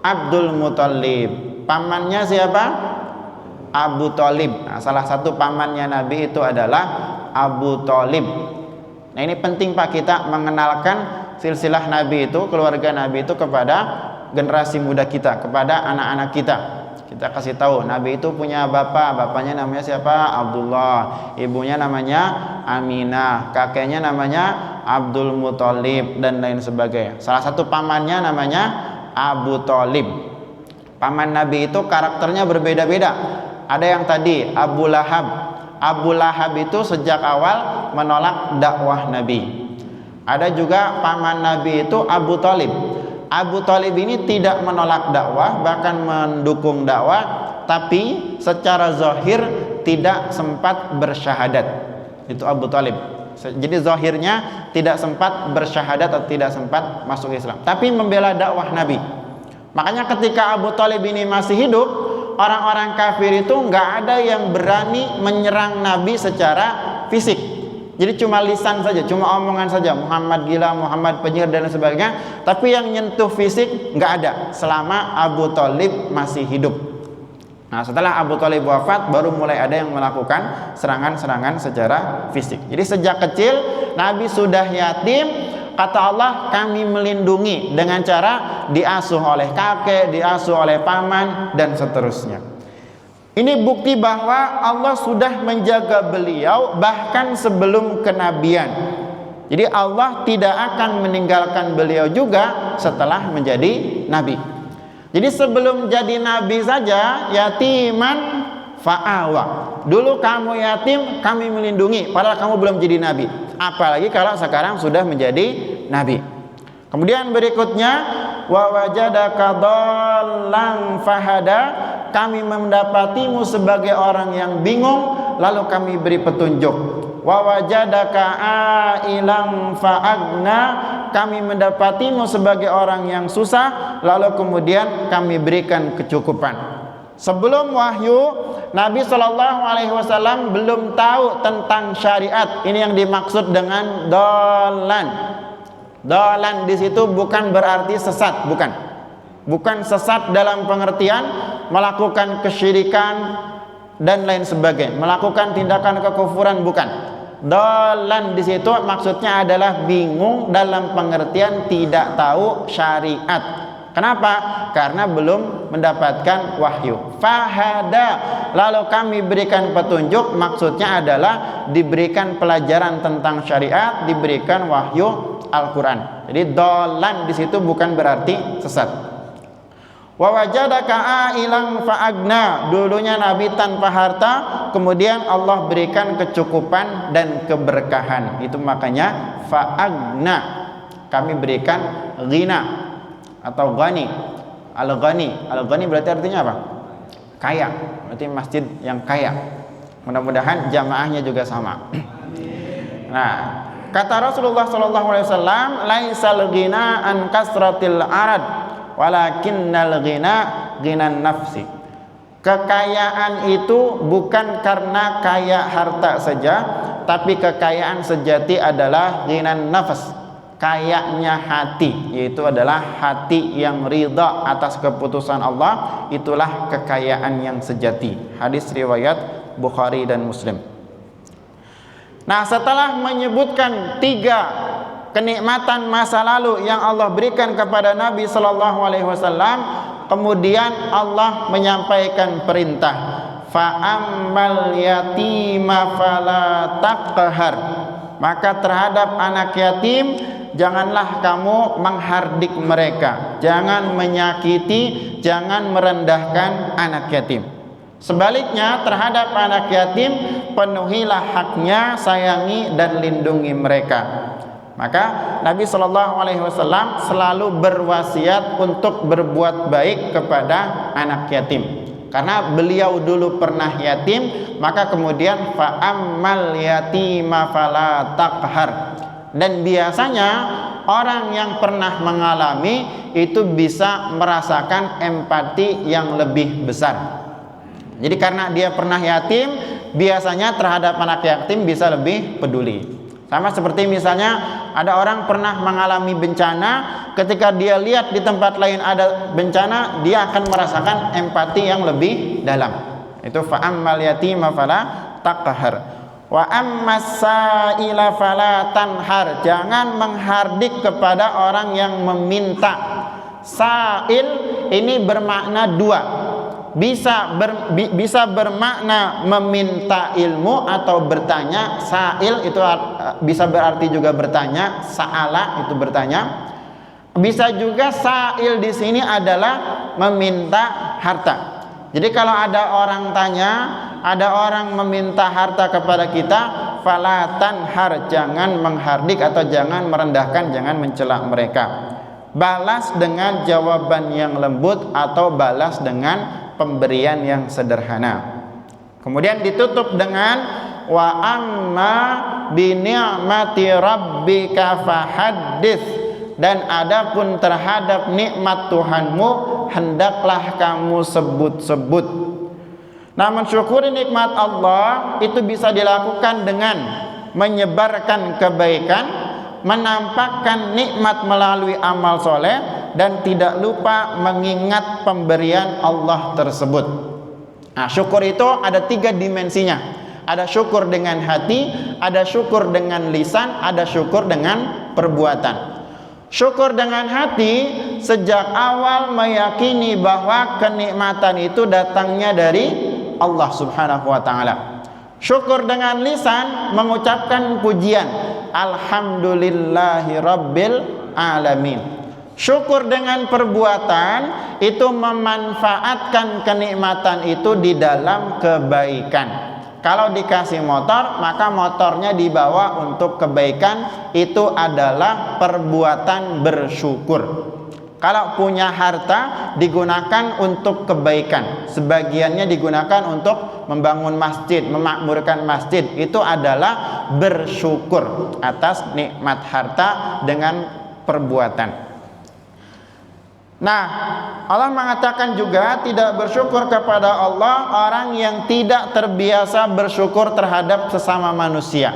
Abdul Muthalib. Pamannya siapa? Abu Thalib. Nah, salah satu pamannya Nabi itu adalah Abu Thalib. Nah, ini penting Pak, kita mengenalkan silsilah Nabi itu, keluarga Nabi itu kepada generasi muda kita, kepada anak-anak kita. Kita kasih tahu Nabi itu punya bapaknya namanya siapa? Abdullah. Ibunya namanya Aminah. Kakeknya namanya Abdul Muthalib dan lain sebagainya. Salah satu pamannya namanya Abu Thalib. Paman Nabi itu karakternya berbeda-beda. Ada yang tadi Abu Lahab. Abu Lahab itu sejak awal menolak dakwah Nabi. Ada juga paman Nabi itu Abu Thalib. Abu Thalib ini tidak menolak dakwah, bahkan mendukung dakwah, tapi secara zahir tidak sempat bersyahadat. Itu Abu Thalib. Jadi zahirnya tidak sempat bersyahadat atau tidak sempat masuk Islam, tapi membela dakwah Nabi. Makanya ketika Abu Thalib ini masih hidup, orang-orang kafir itu nggak ada yang berani menyerang Nabi secara fisik. Jadi cuma lisan saja, cuma omongan saja, Muhammad gila, Muhammad penyihir dan sebagainya. Tapi yang nyentuh fisik nggak ada selama Abu Thalib masih hidup. Nah, setelah Abu Thalib wafat, baru mulai ada yang melakukan serangan-serangan secara fisik. Jadi sejak kecil Nabi sudah yatim. Kata Allah, kami melindungi dengan cara diasuh oleh kakek, diasuh oleh paman, dan seterusnya. Ini bukti bahwa Allah sudah menjaga beliau bahkan sebelum kenabian. Jadi Allah tidak akan meninggalkan beliau juga setelah menjadi nabi. Jadi sebelum jadi nabi saja, yatiman fa'awa. Dulu kamu yatim, kami melindungi, padahal kamu belum jadi nabi. Apalagi kalau sekarang sudah menjadi nabi. Kemudian berikutnya, wa wajadaka dhallan fahada, kami mendapatimu sebagai orang yang bingung, lalu kami beri petunjuk. Wa wajadaka ailan fa'agna, kami mendapatimu sebagai orang yang susah, lalu kemudian kami berikan kecukupan. Sebelum wahyu, Nabi SAW belum tahu tentang syariat. Ini yang dimaksud dengan dhallan. Dhallan di situ bukan berarti sesat, bukan. Bukan sesat dalam pengertian melakukan kesyirikan dan lain sebagainya, melakukan tindakan kekufuran, bukan. Dhallan di situ maksudnya adalah bingung dalam pengertian tidak tahu syariat. Kenapa? Karena belum mendapatkan wahyu. Fahada, lalu kami berikan petunjuk, maksudnya adalah diberikan pelajaran tentang syariat, diberikan wahyu Al-Quran. Jadi dhallan di situ bukan berarti sesat. Wa wajadaka ailan fa'agna, dulunya Nabi tanpa harta, kemudian Allah berikan kecukupan dan keberkahan. Itu makanya fa'agna, kami berikan ghina atau ghani. Al-ghani berarti artinya apa? Kaya. Berarti masjid yang kaya. Mudah-mudahan jamaahnya juga sama. Nah, kata Rasulullah SAW, laisal ghina an kasratil arad, walakinnal ghina ghinan nafsi. Kekayaan itu bukan karena kaya harta saja, tapi kekayaan sejati adalah ghinan nafs, kayanya hati, yaitu adalah hati yang ridha atas keputusan Allah, itulah kekayaan yang sejati. Hadis riwayat Bukhari dan Muslim. Nah, setelah menyebutkan 3 kenikmatan masa lalu yang Allah berikan kepada Nabi Sallallahu Alaihi Wasallam, kemudian Allah menyampaikan perintah, fa'ammal yatima fala taqhar, maka terhadap anak yatim janganlah kamu menghardik mereka, jangan menyakiti, jangan merendahkan anak yatim. Sebaliknya terhadap anak yatim penuhilah haknya, sayangi dan lindungi mereka. Maka Nabi Shallallahu Alaihi Wasallam selalu berwasiat untuk berbuat baik kepada anak yatim, karena beliau dulu pernah yatim. Maka kemudian fa'ammal yatima fala taqhar, dan biasanya orang yang pernah mengalami itu bisa merasakan empati yang lebih besar. Jadi karena dia pernah yatim, biasanya terhadap anak yatim bisa lebih peduli. Sama seperti misalnya ada orang pernah mengalami bencana, ketika dia lihat di tempat lain ada bencana, dia akan merasakan empati yang lebih dalam. Itu fa'ammal yatima fala taqhar. Wa ammas sa'ila fala tanhar, jangan menghardik kepada orang yang meminta. Sa'il ini bermakna 2. Bisa bermakna meminta ilmu atau bertanya. Sa'il itu bisa berarti juga bertanya, sa'ala itu bertanya. Bisa juga sa'il di sini adalah meminta harta. Jadi kalau ada orang tanya, ada orang meminta harta kepada kita, fala tanhar, jangan menghardik atau jangan merendahkan, jangan mencela mereka. Balas dengan jawaban yang lembut atau balas dengan pemberian yang sederhana. Kemudian ditutup dengan wa amma bi ni'mati rabbika fahaddits, dan adapun terhadap nikmat Tuhanmu hendaklah kamu sebut-sebut. Nah, mensyukuri nikmat Allah itu bisa dilakukan dengan menyebarkan kebaikan, menampakkan nikmat melalui amal soleh, dan tidak lupa mengingat pemberian Allah tersebut. Nah, syukur itu ada 3 dimensinya. Ada syukur dengan hati, ada syukur dengan lisan, ada syukur dengan perbuatan. Syukur dengan hati, sejak awal meyakini bahwa kenikmatan itu datangnya dari Allah Subhanahu wa ta'ala. Syukur dengan lisan, mengucapkan pujian, alhamdulillahi rabbil alamin. Syukur dengan perbuatan itu memanfaatkan kenikmatan itu di dalam kebaikan. Kalau dikasih motor, maka motornya dibawa untuk kebaikan, itu adalah perbuatan bersyukur. Kalau punya harta, digunakan untuk kebaikan, sebagiannya digunakan untuk membangun masjid, memakmurkan masjid, itu adalah bersyukur atas nikmat harta dengan perbuatan. Nah, Allah mengatakan juga tidak bersyukur kepada Allah orang yang tidak terbiasa bersyukur terhadap sesama manusia.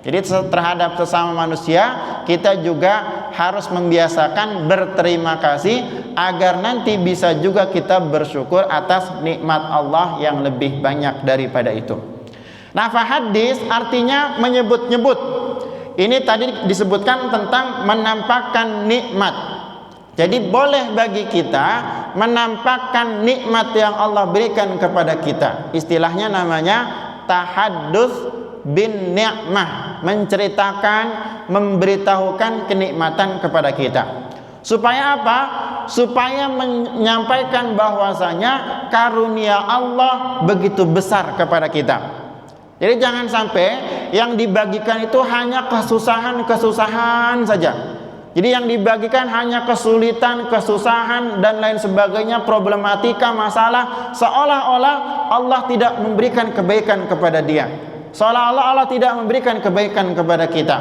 Jadi terhadap sesama manusia kita juga harus membiasakan berterima kasih, agar nanti bisa juga kita bersyukur atas nikmat Allah yang lebih banyak daripada itu. Nah, fahadis artinya menyebut-nyebut. Ini tadi disebutkan tentang menampakkan nikmat. Jadi boleh bagi kita menampakkan nikmat yang Allah berikan kepada kita. Istilahnya namanya tahaddus bin ni'mah, menceritakan, memberitahukan kenikmatan kepada kita. Supaya apa? Supaya menyampaikan bahwasanya karunia Allah begitu besar kepada kita. Jadi jangan sampai yang dibagikan itu hanya kesusahan-kesusahan saja. Jadi yang dibagikan hanya kesulitan, kesusahan dan lain sebagainya, problematika, masalah, seolah-olah Allah tidak memberikan kebaikan kepada dia, seolah-olah Allah tidak memberikan kebaikan kepada kita.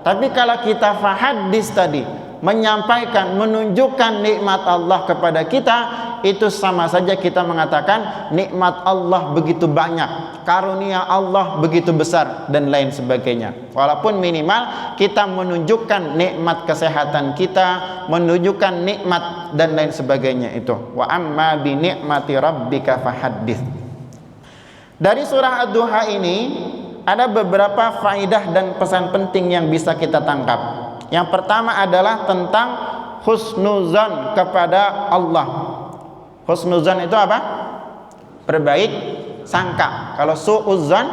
Tapi kalau kita fahadis tadi, menyampaikan, menunjukkan nikmat Allah kepada kita, itu sama saja kita mengatakan nikmat Allah begitu banyak, karunia Allah begitu besar, dan lain sebagainya. Walaupun minimal kita menunjukkan nikmat kesehatan kita, menunjukkan nikmat dan lain sebagainya itu. Wa amma bi ni'mati rabbika fahaddits. Dari surah Ad-Duha ini ada beberapa faidah dan pesan penting yang bisa kita tangkap. Yang pertama adalah tentang husnuzan kepada Allah. Husnuzan itu apa? Berbaik sangka. Kalau su'uzan,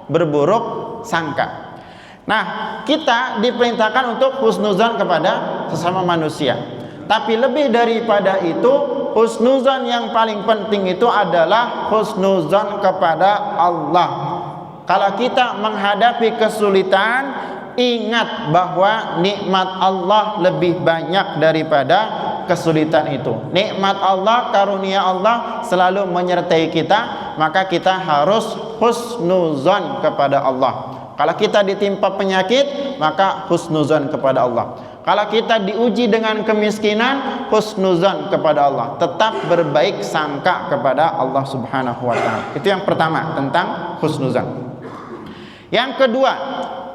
berburuk sangka. Nah, kita diperintahkan untuk husnuzan kepada sesama manusia. Tapi lebih daripada itu, husnuzan yang paling penting itu adalah husnuzan kepada Allah. Kalau kita menghadapi kesulitan, ingat bahwa nikmat Allah lebih banyak daripada kesulitan itu. Nikmat Allah, karunia Allah selalu menyertai kita, maka kita harus husnuzan kepada Allah. Kalau kita ditimpa penyakit, maka husnuzan kepada Allah. Kalau kita diuji dengan kemiskinan, husnuzan kepada Allah. Tetap berbaik sangka kepada Allah Subhanahu wa taala. Itu yang pertama tentang husnuzan. Yang kedua,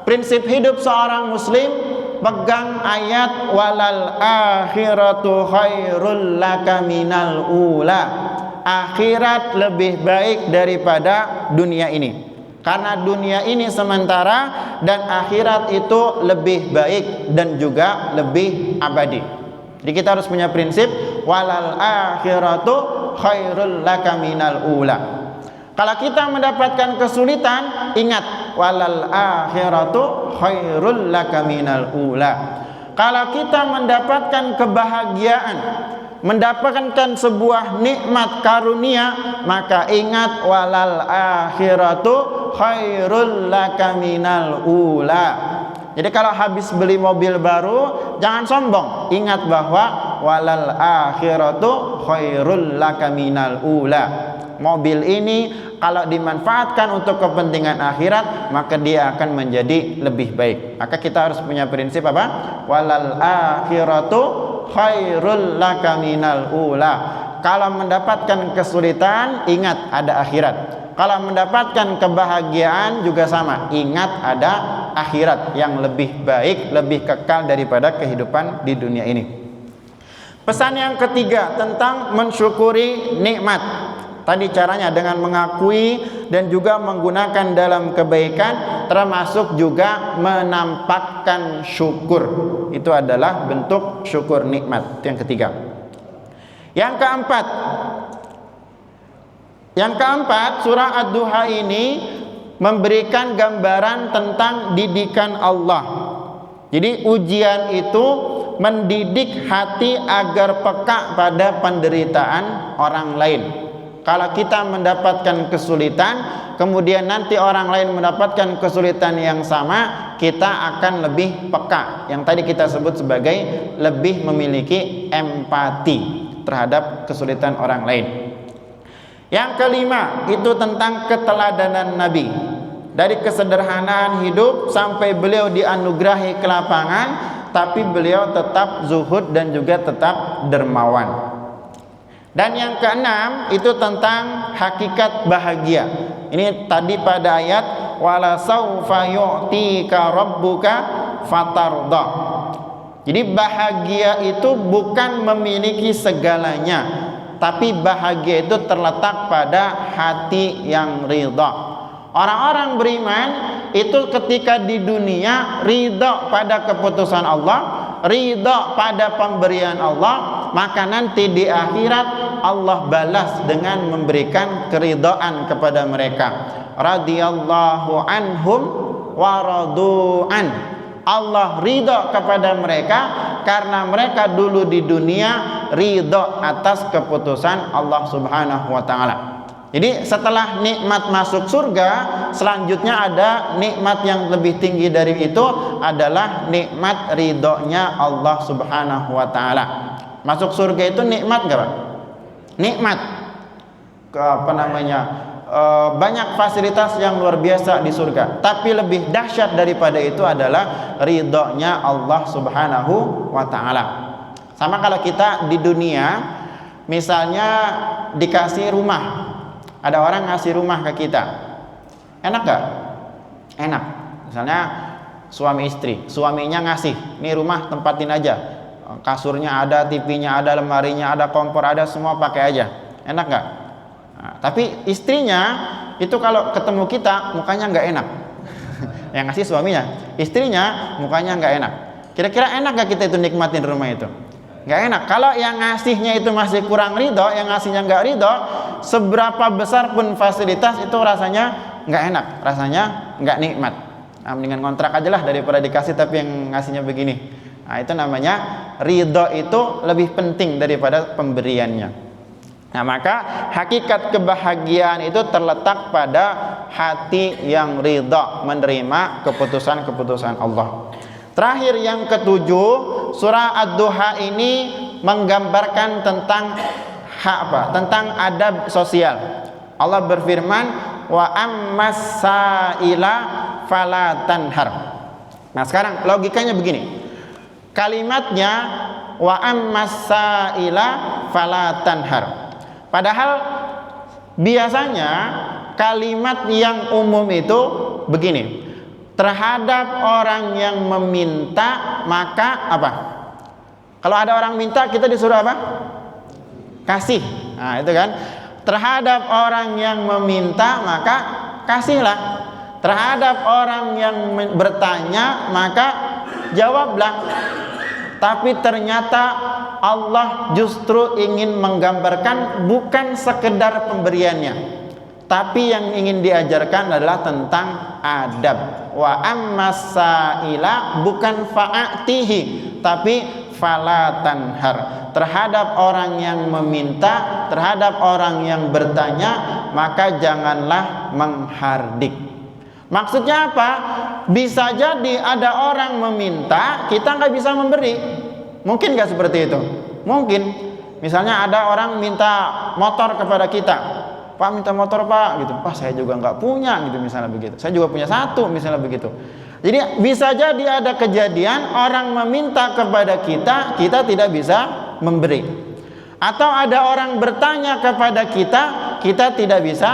prinsip hidup seorang muslim pegang ayat walal akhiratu khairul laka minal ula. Akhirat lebih baik daripada dunia ini. Karena dunia ini sementara dan akhirat itu lebih baik dan juga lebih abadi. Jadi kita harus punya prinsip walal akhiratu khairul laka minal ula. Kalau kita mendapatkan kesulitan, ingat walal akhiratu khairul laka minal ula. Kalau kita mendapatkan kebahagiaan, mendapatkan sebuah nikmat karunia, maka ingat walal akhiratu khairul laka minal ula. Jadi kalau habis beli mobil baru, jangan sombong. Ingat bahwa walal akhiratu khairul laka minal ula. Mobil ini kalau dimanfaatkan untuk kepentingan akhirat, maka dia akan menjadi lebih baik. Maka kita harus punya prinsip apa? Walal akhiratu khairul laka minal ula. Kalau mendapatkan kesulitan, ingat ada akhirat. Kalau mendapatkan kebahagiaan juga sama, ingat ada akhirat yang lebih baik, lebih kekal daripada kehidupan di dunia ini. Pesan yang ketiga tentang mensyukuri nikmat. Tadi caranya dengan mengakui dan juga menggunakan dalam kebaikan, termasuk juga menampakkan syukur. Itu adalah bentuk syukur nikmat. Itu yang ketiga. Yang keempat, surah Ad-Duha ini memberikan gambaran tentang didikan Allah. Jadi ujian itu mendidik hati agar peka pada penderitaan orang lain. Kalau kita mendapatkan kesulitan, kemudian nanti orang lain mendapatkan kesulitan yang sama, kita akan lebih peka. Yang tadi kita sebut sebagai lebih memiliki empati terhadap kesulitan orang lain. Yang kelima, itu tentang keteladanan Nabi. Dari kesederhanaan hidup sampai beliau dianugerahi kelapangan, tapi beliau tetap zuhud dan juga tetap dermawan. Dan yang keenam itu tentang hakikat bahagia. Ini tadi pada ayat wala saufa yu'tika rabbuka fatarda. Jadi bahagia itu bukan memiliki segalanya, tapi bahagia itu terletak pada hati yang ridha. Orang-orang beriman itu ketika di dunia ridha pada keputusan Allah, ridha pada pemberian Allah, maka nanti di akhirat Allah balas dengan memberikan keridhaan kepada mereka. Radhiyallahu anhum wa radu'an. Allah ridha kepada mereka karena mereka dulu di dunia ridha atas keputusan Allah Subhanahu wa taala. Jadi setelah nikmat masuk surga, selanjutnya ada nikmat yang lebih tinggi dari itu adalah nikmat ridhonya Allah Subhanahu wa taala. Masuk surga itu nikmat enggak, Pak? Nikmat. Banyak fasilitas yang luar biasa di surga. Tapi lebih dahsyat daripada itu adalah ridhonya Allah Subhanahu wa taala. Sama kalau kita di dunia misalnya dikasih rumah, ada orang ngasih rumah ke kita, enak gak? Enak. Misalnya suami istri, suaminya ngasih, nih rumah tempatin aja, kasurnya ada, TV-nya ada, lemarinya ada, kompor ada, semua pakai aja, enak gak? Nah, tapi istrinya itu kalau ketemu kita mukanya nggak enak. Yang ngasih suaminya, istrinya mukanya nggak enak. Kira-kira enak gak kita itu nikmatin rumah itu? Nggak enak. Kalau yang ngasihnya itu masih kurang ridho, yang ngasihnya nggak ridho, seberapa besar pun fasilitas itu rasanya nggak enak, rasanya nggak nikmat. Nah, mendingan kontrak aja lah daripada dikasih tapi yang ngasihnya begini. Nah, itu namanya ridho itu lebih penting daripada pemberiannya. Nah, maka hakikat kebahagiaan itu terletak pada hati yang ridha menerima keputusan-keputusan Allah. Terakhir yang ketujuh, surah Ad-Duha ini menggambarkan tentang tentang adab sosial. Allah berfirman, wa ammas sa'ila fala tanhar. Nah, sekarang logikanya begini. Kalimatnya wa ammas sa'ila fala tanhar. Padahal biasanya kalimat yang umum itu begini, terhadap orang yang meminta maka apa? Kalau ada orang minta kita disuruh apa? Kasih. Nah, itu kan. Terhadap orang yang meminta maka kasihlah. Terhadap orang yang bertanya maka jawablah. Tapi ternyata Allah justru ingin menggambarkan bukan sekedar pemberiannya, tapi yang ingin diajarkan adalah tentang adab. Wa ammas sa'ila bukan fa'atihi, tapi fala tanhar. Terhadap orang yang meminta, terhadap orang yang bertanya, maka janganlah menghardik. Maksudnya apa? Bisa jadi ada orang meminta, kita nggak bisa memberi. Mungkin nggak seperti itu? Mungkin. Misalnya ada orang minta motor kepada kita, Pak minta motor Pak, gitu. Pak saya juga nggak punya, gitu misalnya begitu. Saya juga punya satu, misalnya begitu. Jadi bisa jadi ada kejadian orang meminta kepada kita, kita tidak bisa memberi. Atau ada orang bertanya kepada kita, kita tidak bisa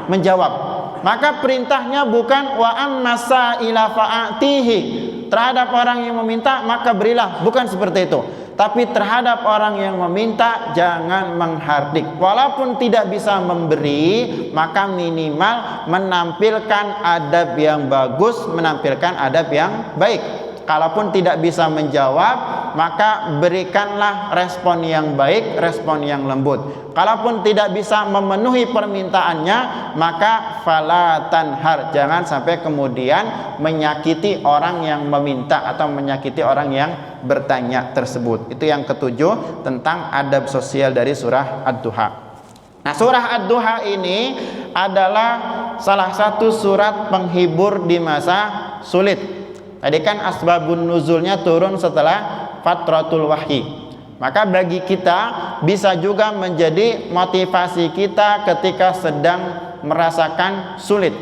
menjawab. Maka perintahnya bukan wa ammas sa'ila fa'atihi, terhadap orang yang meminta maka berilah, bukan seperti itu. Tapi terhadap orang yang meminta jangan menghardik. Walaupun tidak bisa memberi, maka minimal menampilkan adab yang bagus, menampilkan adab yang baik. Kalaupun tidak bisa menjawab, maka berikanlah respon yang baik, respon yang lembut. Kalaupun tidak bisa memenuhi permintaannya, maka fala tanhar, jangan sampai kemudian menyakiti orang yang meminta atau menyakiti orang yang bertanya tersebut. Itu yang ketujuh tentang adab sosial dari surah Ad-Duha. Nah, surah Ad-Duha ini adalah salah satu surat penghibur di masa sulit. Tadi kan asbabun nuzulnya turun setelah fatratul wahyi. Maka bagi kita bisa juga menjadi motivasi kita ketika sedang merasakan sulit.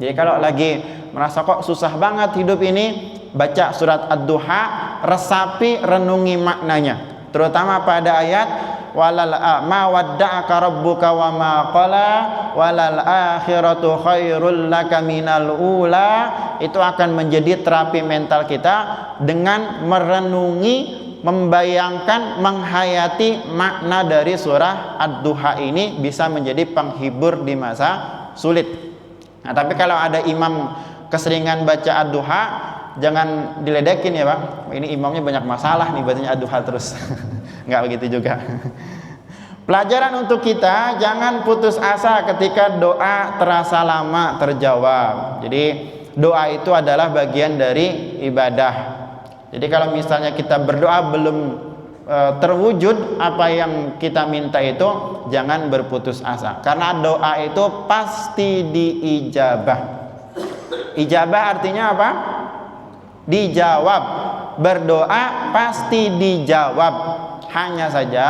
Jadi kalau lagi merasa kok susah banget hidup ini, baca surat Ad-Duha, resapi, renungi maknanya. Terutama pada ayat walal ma wadda'aka rabbuka wa ma qala walal akhiratu khairul laka minal ula. Itu akan menjadi terapi mental kita dengan merenungi, membayangkan, menghayati makna dari surah Ad-Duha ini, bisa menjadi penghibur di masa sulit. Nah, tapi kalau ada imam keseringan baca Ad-Duha, jangan diledekin ya Pak, ini imamnya banyak masalah nih bacanya Ad-Duha terus. Enggak begitu juga. Pelajaran untuk kita, jangan putus asa ketika doa terasa lama terjawab. Jadi doa itu adalah bagian dari ibadah. Jadi kalau misalnya kita berdoa belum terwujud apa yang kita minta itu, jangan berputus asa. Karena doa itu pasti diijabah. Ijabah artinya apa? Dijawab. Berdoa pasti dijawab. Hanya saja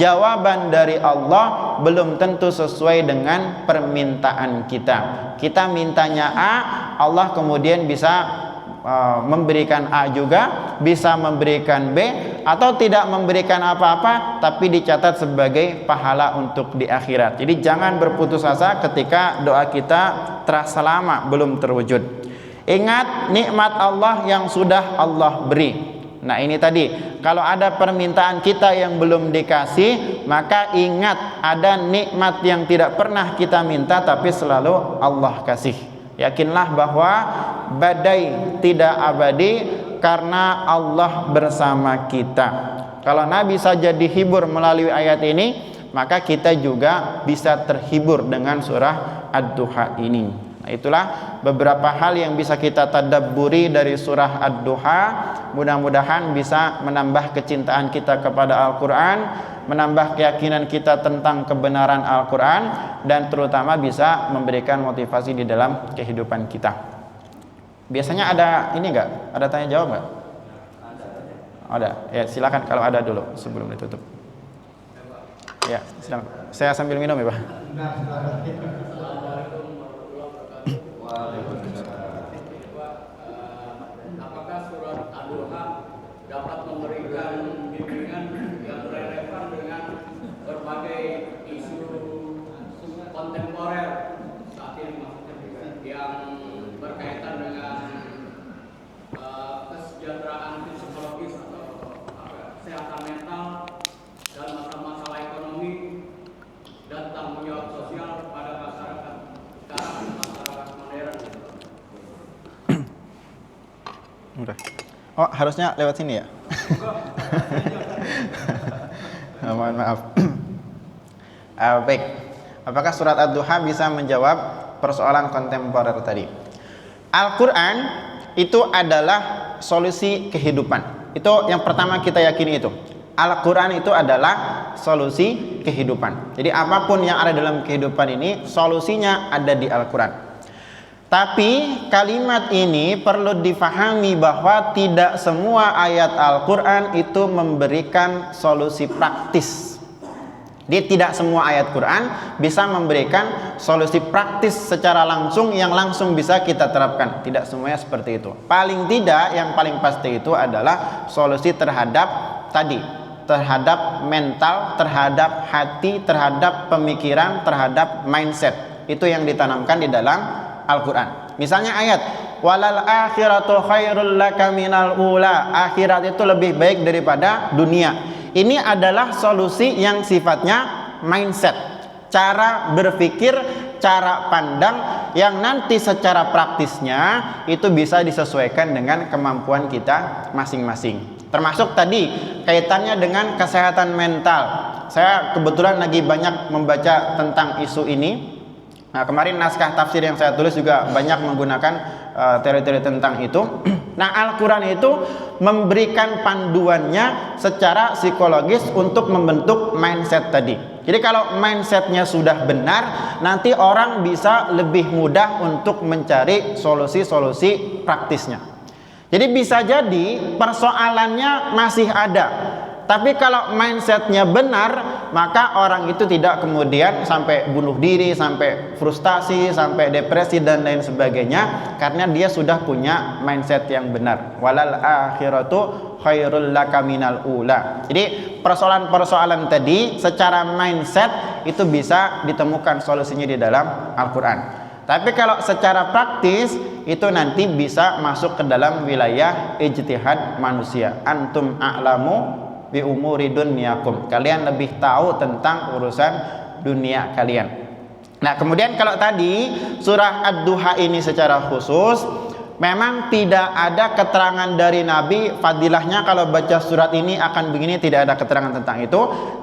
jawaban dari Allah belum tentu sesuai dengan permintaan kita. Kita mintanya A, Allah kemudian bisa memberikan A juga, bisa memberikan B, atau tidak memberikan apa-apa tapi dicatat sebagai pahala untuk di akhirat. Jadi jangan berputus asa ketika doa kita terasa lama belum terwujud. Ingat nikmat Allah yang sudah Allah beri. Nah ini tadi, kalau ada permintaan kita yang belum dikasih, maka ingat ada nikmat yang tidak pernah kita minta tapi selalu Allah kasih. Yakinlah bahwa badai tidak abadi karena Allah bersama kita. Kalau Nabi saja dihibur melalui ayat ini, maka kita juga bisa terhibur dengan surah Ad-Duha ini. Nah, itulah beberapa hal yang bisa kita tadabburi dari surah Ad-Duha. Mudah-mudahan bisa menambah kecintaan kita kepada Al-Quran, menambah keyakinan kita tentang kebenaran Al-Quran, dan terutama bisa memberikan motivasi di dalam kehidupan kita. Biasanya ada ini enggak? Ada tanya jawab enggak? Ada. Ya, silakan kalau ada dulu sebelum ditutup. Ya, silakan. Saya sambil minum ya, Pak. Apakah surat Ad-Duha dapat memberikan bimbingan yang relevan dengan berbagai isu kontemporer saat ini, yang berkaitan dengan kesejahteraan psikologis atau kesehatan mental dan masalah-masalah ekonomi dan tanggung jawab sosial pada masyarakat sekarang, masyarakat modern. Udah. Oh, harusnya lewat sini ya? Mohon maaf. Baik. Apakah surat Ad-Duha bisa menjawab persoalan kontemporer tadi? Al-Quran itu adalah solusi kehidupan. Itu yang pertama kita yakini itu. Al-Quran itu adalah solusi kehidupan. Jadi apapun yang ada dalam kehidupan ini, solusinya ada di Al-Quran. Tapi kalimat ini perlu difahami bahwa tidak semua ayat Al-Quran itu memberikan solusi praktis. Jadi tidak semua ayat Quran bisa memberikan solusi praktis secara langsung yang langsung bisa kita terapkan. Tidak semuanya seperti itu. Paling tidak yang paling pasti itu adalah solusi terhadap tadi, terhadap mental, terhadap hati, terhadap pemikiran, terhadap mindset. Itu yang ditanamkan di dalam Al-Quran. Misalnya ayat walal akhiratu khairul laka minal ula, akhirat itu lebih baik daripada dunia. Ini adalah solusi yang sifatnya mindset, cara berpikir, cara pandang yang nanti secara praktisnya itu bisa disesuaikan dengan kemampuan kita masing-masing. Termasuk tadi kaitannya dengan kesehatan mental. Saya kebetulan lagi banyak membaca tentang isu ini. Nah, kemarin naskah tafsir yang saya tulis juga banyak menggunakan teori-teori tentang itu. Nah, Al-Quran itu memberikan panduannya secara psikologis untuk membentuk mindset tadi. Jadi kalau mindsetnya sudah benar, nanti orang bisa lebih mudah untuk mencari solusi-solusi praktisnya. Jadi bisa jadi persoalannya masih ada, tapi kalau mindsetnya benar, maka orang itu tidak kemudian sampai bunuh diri, sampai frustasi, sampai depresi dan lain sebagainya, karena dia sudah punya mindset yang benar. Walal akhiratu khairul laka minal ula. Jadi persoalan-persoalan tadi secara mindset itu bisa ditemukan solusinya di dalam Al-Quran. Tapi kalau secara praktis itu nanti bisa masuk ke dalam wilayah ijtihad manusia. Antum a'lamu bi umuri dunyakum. Kalian lebih tahu tentang urusan dunia kalian. Nah, kemudian kalau tadi surah Ad-Duha ini secara khusus memang tidak ada keterangan dari Nabi fadilahnya kalau baca surat ini akan begini, tidak ada keterangan tentang itu.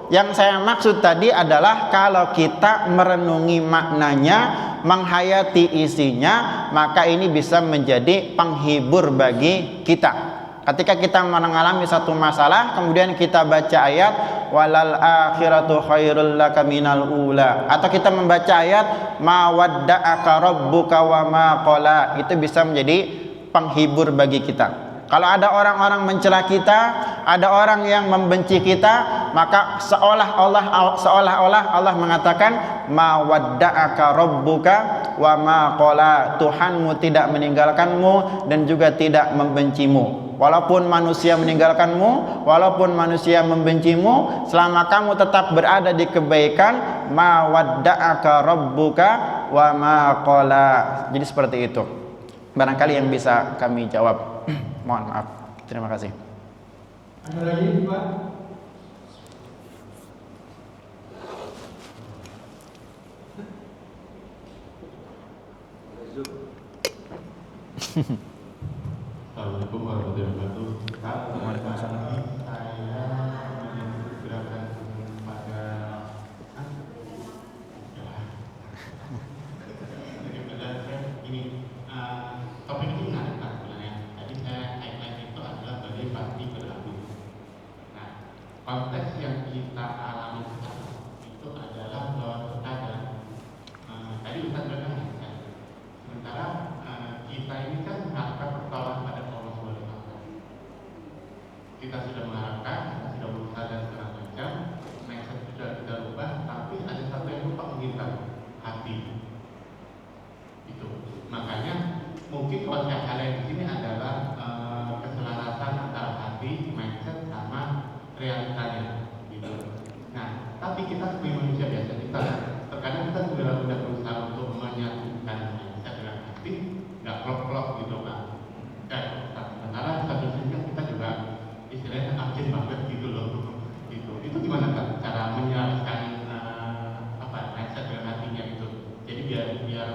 Yang saya maksud tadi adalah kalau kita merenungi maknanya, menghayati isinya, maka ini bisa menjadi penghibur bagi kita. Ketika kita mengalami satu masalah, kemudian kita baca ayat walal akhiratu khairul laka minal ula, atau kita membaca ayat ma wadda'aka rabbuka wa ma qala, itu bisa menjadi penghibur bagi kita. Kalau ada orang-orang mencela kita, ada orang yang membenci kita, maka seolah-olah Allah mengatakan ma wadda'aka rabbuka wa ma qala, Tuhanmu tidak meninggalkanmu dan juga tidak membencimu. Walaupun manusia meninggalkanmu, walaupun manusia membencimu, selama kamu tetap berada di kebaikan, ma wadda'aka rabbuka wa ma qala. Jadi seperti itu. Barangkali yang bisa kami jawab. Mohon maaf. Terima kasih. Ada lagi, Pak? Assalamualaikum warahmatullahi wabarakatuh. Waalaikumsalam. Saya menggerakkan pada ini topik ini menarik Pak sebenarnya. Tadi saya highlight itu adalah bagi pasti berlaku. Nah, konteks yang kita alami sekarang itu adalah bahwa terkadang tadi Ustaz bilang sementara kita ini kan mengharapkan pertolongan pada Allah SWT. Kita sudah mengharapkan, kita sudah berusaha dan segala macam, mindset sudah kita ubah, tapi ada satu yang lupa kita, hati. Itu. Makanya mungkin konsep hal yang di sini adalah keselarasan antara hati, mindset sama realitanya. Gitu. Nah, tapi kita sebagai manusia biasa kita, terkadang kita sudah berusaha untuk menyatukan mindset dengan hati. Nggak klop-klop gitu Pak. Sementara satu sisi kita juga istilahnya agen banget gitu loh. Itu gimana Pak cara menyelaraskan mindset dengan hatinya itu. Jadi biar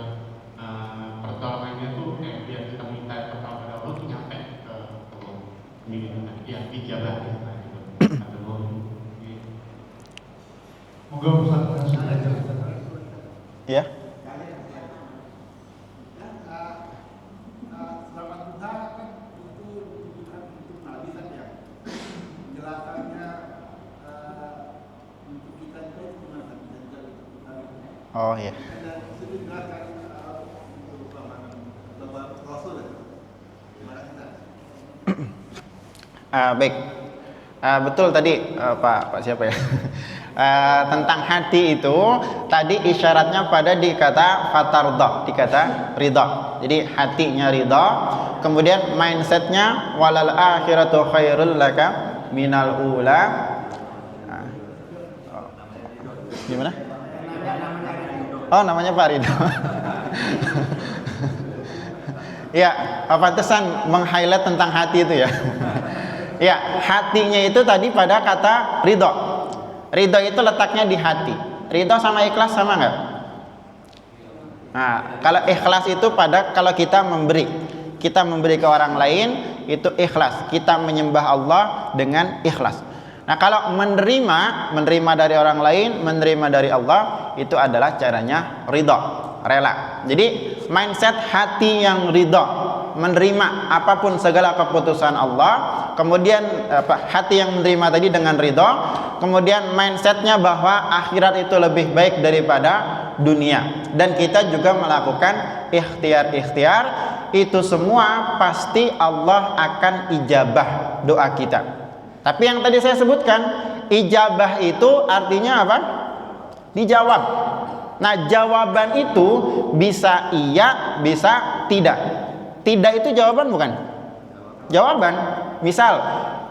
pertolongannya tuh biar kita minta pertolongan Allah tuh nyampe ke Allah. Ya dijabah gitu. Moga Ustaz Ya. Oh iya. Baik. Betul tadi Pak siapa ya? Tentang hati itu tadi isyaratnya pada di kata fatardah, di kata ridha. Jadi hatinya ridha, kemudian mindsetnya walal akhiratu khairul laka minal ula. Gimana? Oh namanya Pak Ridho. Ya, pantesan meng-highlight tentang hati itu ya. Ya, hatinya itu tadi pada kata ridho. Ridho itu letaknya di hati. Ridho sama ikhlas sama nggak? Nah, kalau ikhlas itu pada kalau kita memberi ke orang lain itu ikhlas. Kita menyembah Allah dengan ikhlas. Nah, kalau menerima dari orang lain, menerima dari Allah, itu adalah caranya ridho, rela. Jadi mindset hati yang ridho, menerima apapun segala keputusan Allah, kemudian hati yang menerima tadi dengan ridho, kemudian mindsetnya bahwa akhirat itu lebih baik daripada dunia, dan kita juga melakukan ikhtiar, itu semua pasti Allah akan ijabah doa kita. Tapi yang tadi saya sebutkan, ijabah itu artinya apa? Dijawab. Nah, jawaban itu bisa iya, bisa tidak. Tidak itu jawaban bukan? Jawaban. Misal,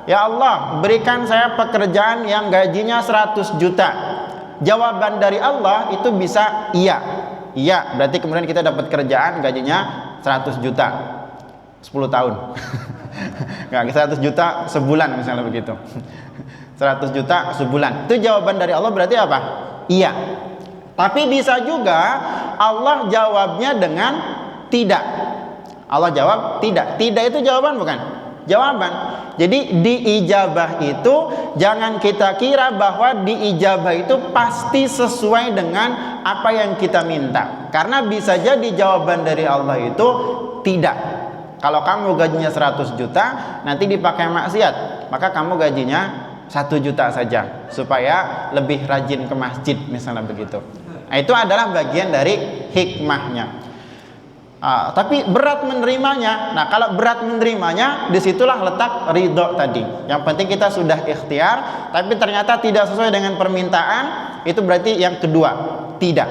ya Allah, berikan saya pekerjaan yang gajinya 100 juta. Jawaban dari Allah itu bisa iya. Iya, berarti kemudian kita dapat kerjaan gajinya 100 juta 10 tahun. Nggak, 100 juta sebulan misalnya begitu. 100 juta sebulan. Itu jawaban dari Allah berarti apa? Iya. Tapi bisa juga Allah jawabnya dengan tidak. Allah jawab tidak. Tidak itu jawaban bukan? Jawaban. Jadi diijabah itu jangan kita kira bahwa diijabah itu pasti sesuai dengan apa yang kita minta. Karena bisa jadi jawaban dari Allah itu tidak. Kalau kamu gajinya 100 juta, nanti dipakai maksiat, maka kamu gajinya 1 juta saja, supaya lebih rajin ke masjid, misalnya begitu. Nah, itu adalah bagian dari hikmahnya. Tapi berat menerimanya. Nah, kalau berat menerimanya, disitulah letak ridho tadi. Yang penting kita sudah ikhtiar, tapi ternyata tidak sesuai dengan permintaan, itu berarti yang kedua, tidak.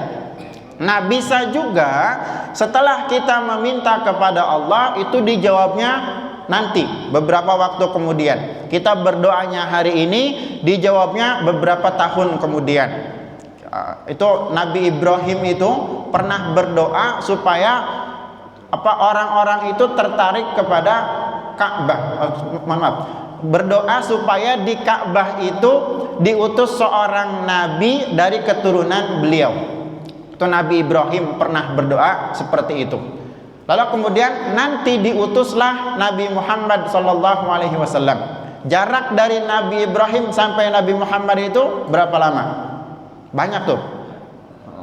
Nah, bisa juga setelah kita meminta kepada Allah itu dijawabnya nanti, beberapa waktu kemudian. Kita berdoanya hari ini, dijawabnya beberapa tahun kemudian. Itu Nabi Ibrahim itu pernah berdoa supaya orang-orang itu tertarik kepada Ka'bah. Berdoa supaya di Ka'bah itu diutus seorang nabi dari keturunan beliau. Itu Nabi Ibrahim pernah berdoa seperti itu. Lalu kemudian nanti diutuslah Nabi Muhammad SAW. Jarak dari Nabi Ibrahim sampai Nabi Muhammad itu berapa lama? Banyak tuh.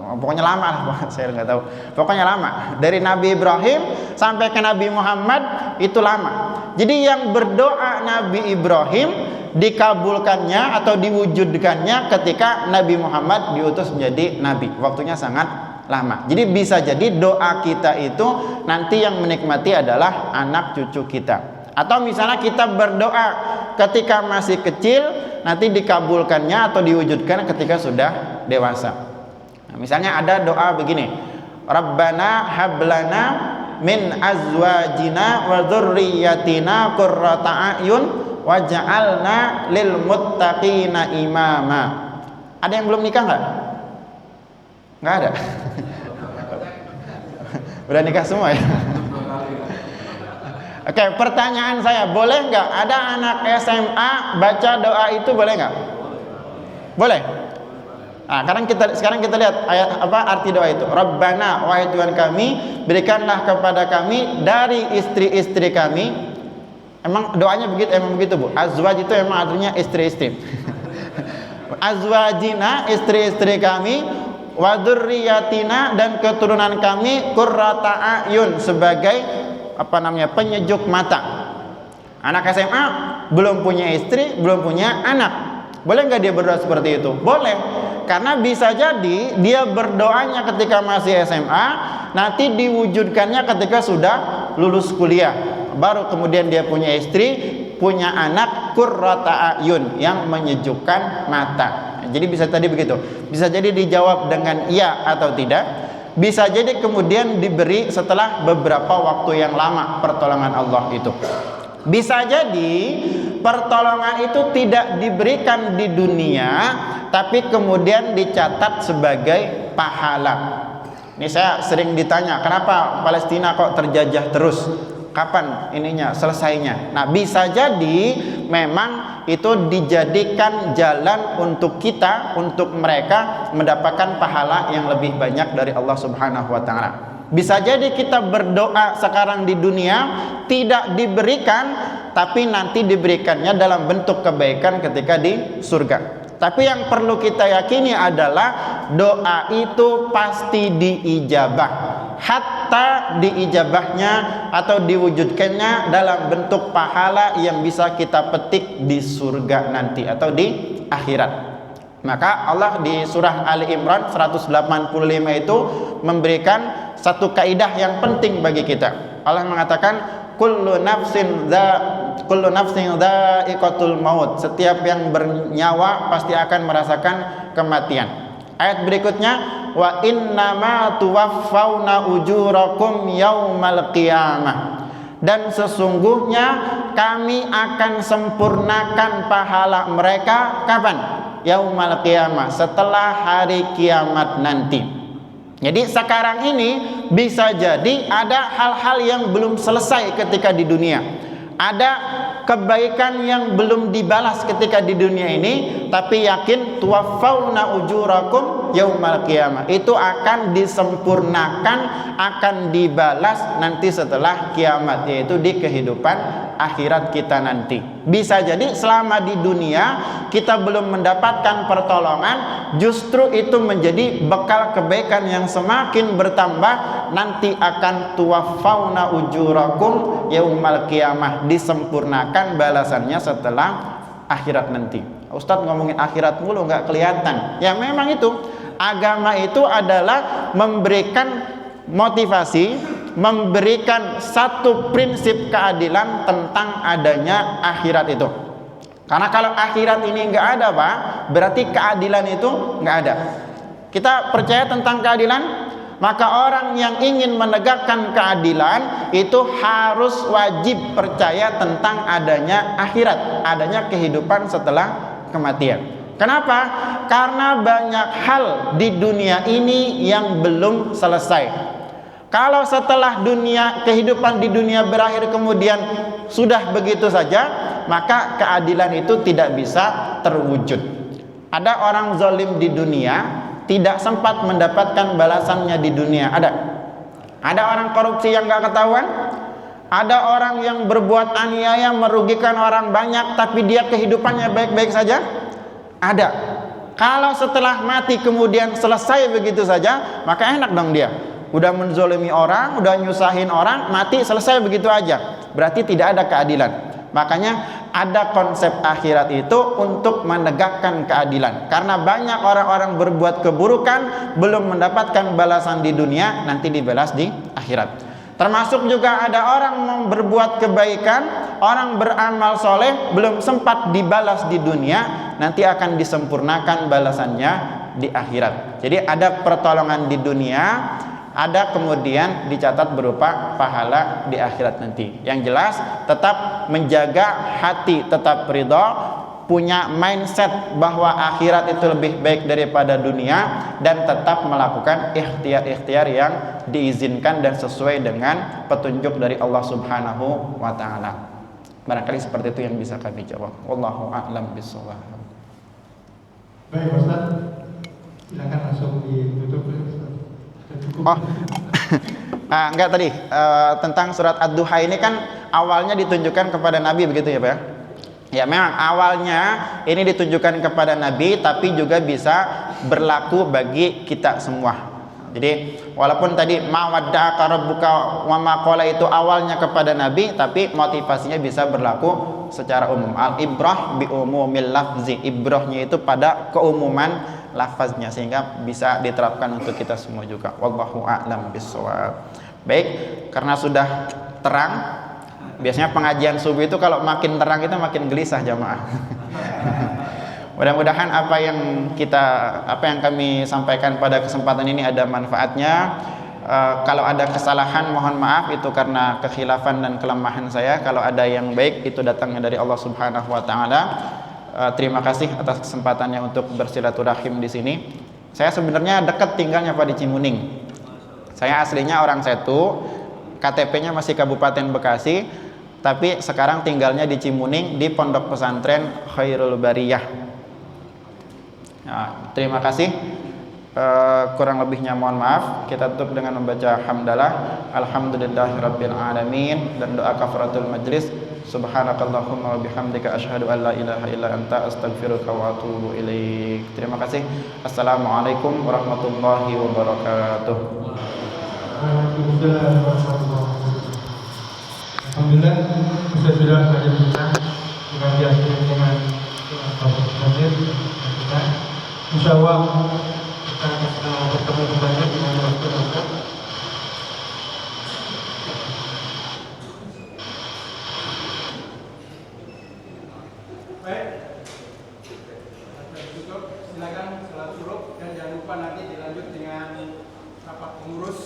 Pokoknya lama lah, saya nggak tahu. Pokoknya lama. Dari Nabi Ibrahim sampai ke Nabi Muhammad itu lama. Jadi yang berdoa Nabi Ibrahim dikabulkannya atau diwujudkannya ketika Nabi Muhammad diutus menjadi nabi. Waktunya sangat lama. Jadi bisa jadi doa kita itu nanti yang menikmati adalah anak cucu kita. Atau misalnya kita berdoa ketika masih kecil, nanti dikabulkannya atau diwujudkan ketika sudah dewasa. Nah, misalnya ada doa begini, Rabbana hablana min azwajina wa dzurriyyatina qurrata a'yun waj'alna lil muttaqina imama. Ada yang belum nikah nggak? Nggak ada. Udah nikah semua ya? Oke, pertanyaan saya, boleh nggak ada anak SMA baca doa itu, boleh nggak? Boleh. Nah, sekarang kita lihat ayat arti doa itu. Rabbana, wahai Tuhan kami, berikanlah kepada kami dari istri-istri kami. Emang doanya emang begitu, Bu? Azwaj itu emang artinya istri-istri. Azwajina, istri-istri kami, wa dzurriyyatina, dan keturunan kami, qurrata a'yun, sebagai penyejuk mata. Anak SMA belum punya istri, belum punya anak. Boleh nggak dia berdoa seperti itu? Boleh. Karena bisa jadi dia berdoanya ketika masih SMA, nanti diwujudkannya ketika sudah lulus kuliah. Baru kemudian dia punya istri, punya anak, qurrata a'yun, yang menyejukkan mata. Jadi bisa tadi begitu. Bisa jadi dijawab dengan iya atau tidak. Bisa jadi kemudian diberi setelah beberapa waktu yang lama pertolongan Allah itu. Bisa jadi pertolongan itu tidak diberikan di dunia, tapi kemudian dicatat sebagai pahala. Ini saya sering ditanya, kenapa Palestina kok terjajah terus? Kapan ininya selesainya? Nah, bisa jadi memang itu dijadikan jalan untuk kita, untuk mereka mendapatkan pahala yang lebih banyak dari Allah Subhanahu wa taala. Bisa jadi kita berdoa sekarang di dunia tidak diberikan, tapi nanti diberikannya dalam bentuk kebaikan ketika di surga. Tapi yang perlu kita yakini adalah doa itu pasti diijabah, hatta diijabahnya atau diwujudkannya dalam bentuk pahala yang bisa kita petik di surga nanti atau di akhirat. Maka Allah di surah Ali Imran 185 itu memberikan satu kaidah yang penting bagi kita. Allah mengatakan kullu nafsin dha'iqatul maut. Setiap yang bernyawa pasti akan merasakan kematian. Ayat berikutnya, wa innama tuwaffawna ujurakum yaumal qiyamah. Dan sesungguhnya kami akan sempurnakan pahala mereka kapan? Yaumal qiyamah, setelah hari kiamat nanti. Jadi sekarang ini bisa jadi ada hal-hal yang belum selesai ketika di dunia. Ada kebaikan yang belum dibalas ketika di dunia ini, tapi yakin tuwaffawna ujurakum yaumal qiyamah, itu akan disempurnakan, akan dibalas nanti setelah kiamat, yaitu di kehidupan akhirat kita nanti. Bisa jadi selama di dunia kita belum mendapatkan pertolongan, justru itu menjadi bekal kebaikan yang semakin bertambah, nanti akan tuwaffawna ujurakum yaumal qiyamah, disempurnakan balasannya setelah akhirat nanti. Ustadz ngomongin akhirat mulu nggak kelihatan. Ya memang itu, agama itu adalah memberikan motivasi, memberikan satu prinsip keadilan tentang adanya akhirat itu. Karena kalau akhirat ini nggak ada, Pak, berarti keadilan itu nggak ada. Kita percaya tentang keadilan, Maka orang yang ingin menegakkan keadilan itu harus wajib percaya tentang adanya akhirat, adanya kehidupan setelah kematian. Kenapa? Karena banyak hal di dunia ini yang belum selesai. Kalau setelah kehidupan di dunia berakhir kemudian sudah begitu saja, maka keadilan itu tidak bisa terwujud. Ada orang zalim di dunia tidak sempat mendapatkan balasannya di dunia. Ada orang korupsi yang gak ketahuan. Ada orang yang berbuat aniaya merugikan orang banyak tapi dia kehidupannya baik-baik saja. Ada. Kalau setelah mati kemudian selesai begitu saja, maka enak dong dia. Udah menzolimi orang, udah nyusahin orang, mati selesai begitu aja. Berarti tidak ada keadilan. Makanya ada konsep akhirat itu untuk menegakkan keadilan. Karena banyak orang-orang berbuat keburukan belum mendapatkan balasan di dunia, nanti dibalas di akhirat. Termasuk juga ada orang yang berbuat kebaikan, orang beramal soleh belum sempat dibalas di dunia, nanti akan disempurnakan balasannya di akhirat. Jadi ada pertolongan di dunia, ada kemudian dicatat berupa pahala di akhirat nanti. Yang jelas tetap menjaga hati tetap ridho, punya mindset bahwa akhirat itu lebih baik daripada dunia, dan tetap melakukan ikhtiar-ikhtiar yang diizinkan dan sesuai dengan petunjuk dari Allah Subhanahu wa taala. Barangkali seperti itu yang bisa kami jawab. Wallahu a'lam bishawab. Baik Ustaz, silakan langsung ditutup. Oh, enggak tadi tentang surat Ad-Duha ini kan awalnya ditunjukkan kepada Nabi begitu ya Pak ya? Ya memang awalnya ini ditunjukkan kepada Nabi, tapi juga bisa berlaku bagi kita semua. Jadi walaupun tadi ma wadda'aka rabbuka wa ma qala itu awalnya kepada Nabi, tapi motivasinya bisa berlaku secara umum. Al-ibrah bi umumil lafzi, ibrahnya itu pada keumuman lafaznya, sehingga bisa diterapkan untuk kita semua juga. Wallahu a'lam bishawab. Baik, karena sudah terang, biasanya pengajian subuh itu kalau makin terang itu makin gelisah jamaah. Mudah-mudahan apa yang kami sampaikan pada kesempatan ini ada manfaatnya. Kalau ada kesalahan mohon maaf, itu karena kekhilafan dan kelemahan saya. Kalau ada yang baik itu datangnya dari Allah Subhanahu wa taala. Terima kasih atas kesempatannya untuk bersilaturahim di sini. Saya sebenarnya dekat tinggalnya Pak di Cimuning. Saya aslinya orang Setu, KTP-nya masih Kabupaten Bekasi, tapi sekarang tinggalnya di Cimuning di Pondok Pesantren Khairul Bariyah. Nah, terima kasih. Kurang lebihnya mohon maaf. Kita tutup dengan membaca hamdalah, alhamdulillahirabbil alamin, dan doa kafaratul majlis. Subhanakallahumma wa bihamdika asyhadu an la ilaha illa anta astaghfiruka wa atubu ilaik. Terima kasih. Assalamualaikum warahmatullahi wabarakatuh. Waalaikumsalam warahmatullahi wabarakatuh. Alhamdulillah bisa sudah hadir kita dengan diakhiri dengan Bapak Hadir kita. Insyaallah kita akan bertemu kembali dengan waktu dekat. Baik, silakan salat suruh, dan jangan lupa nanti dilanjut dengan rapat pengurus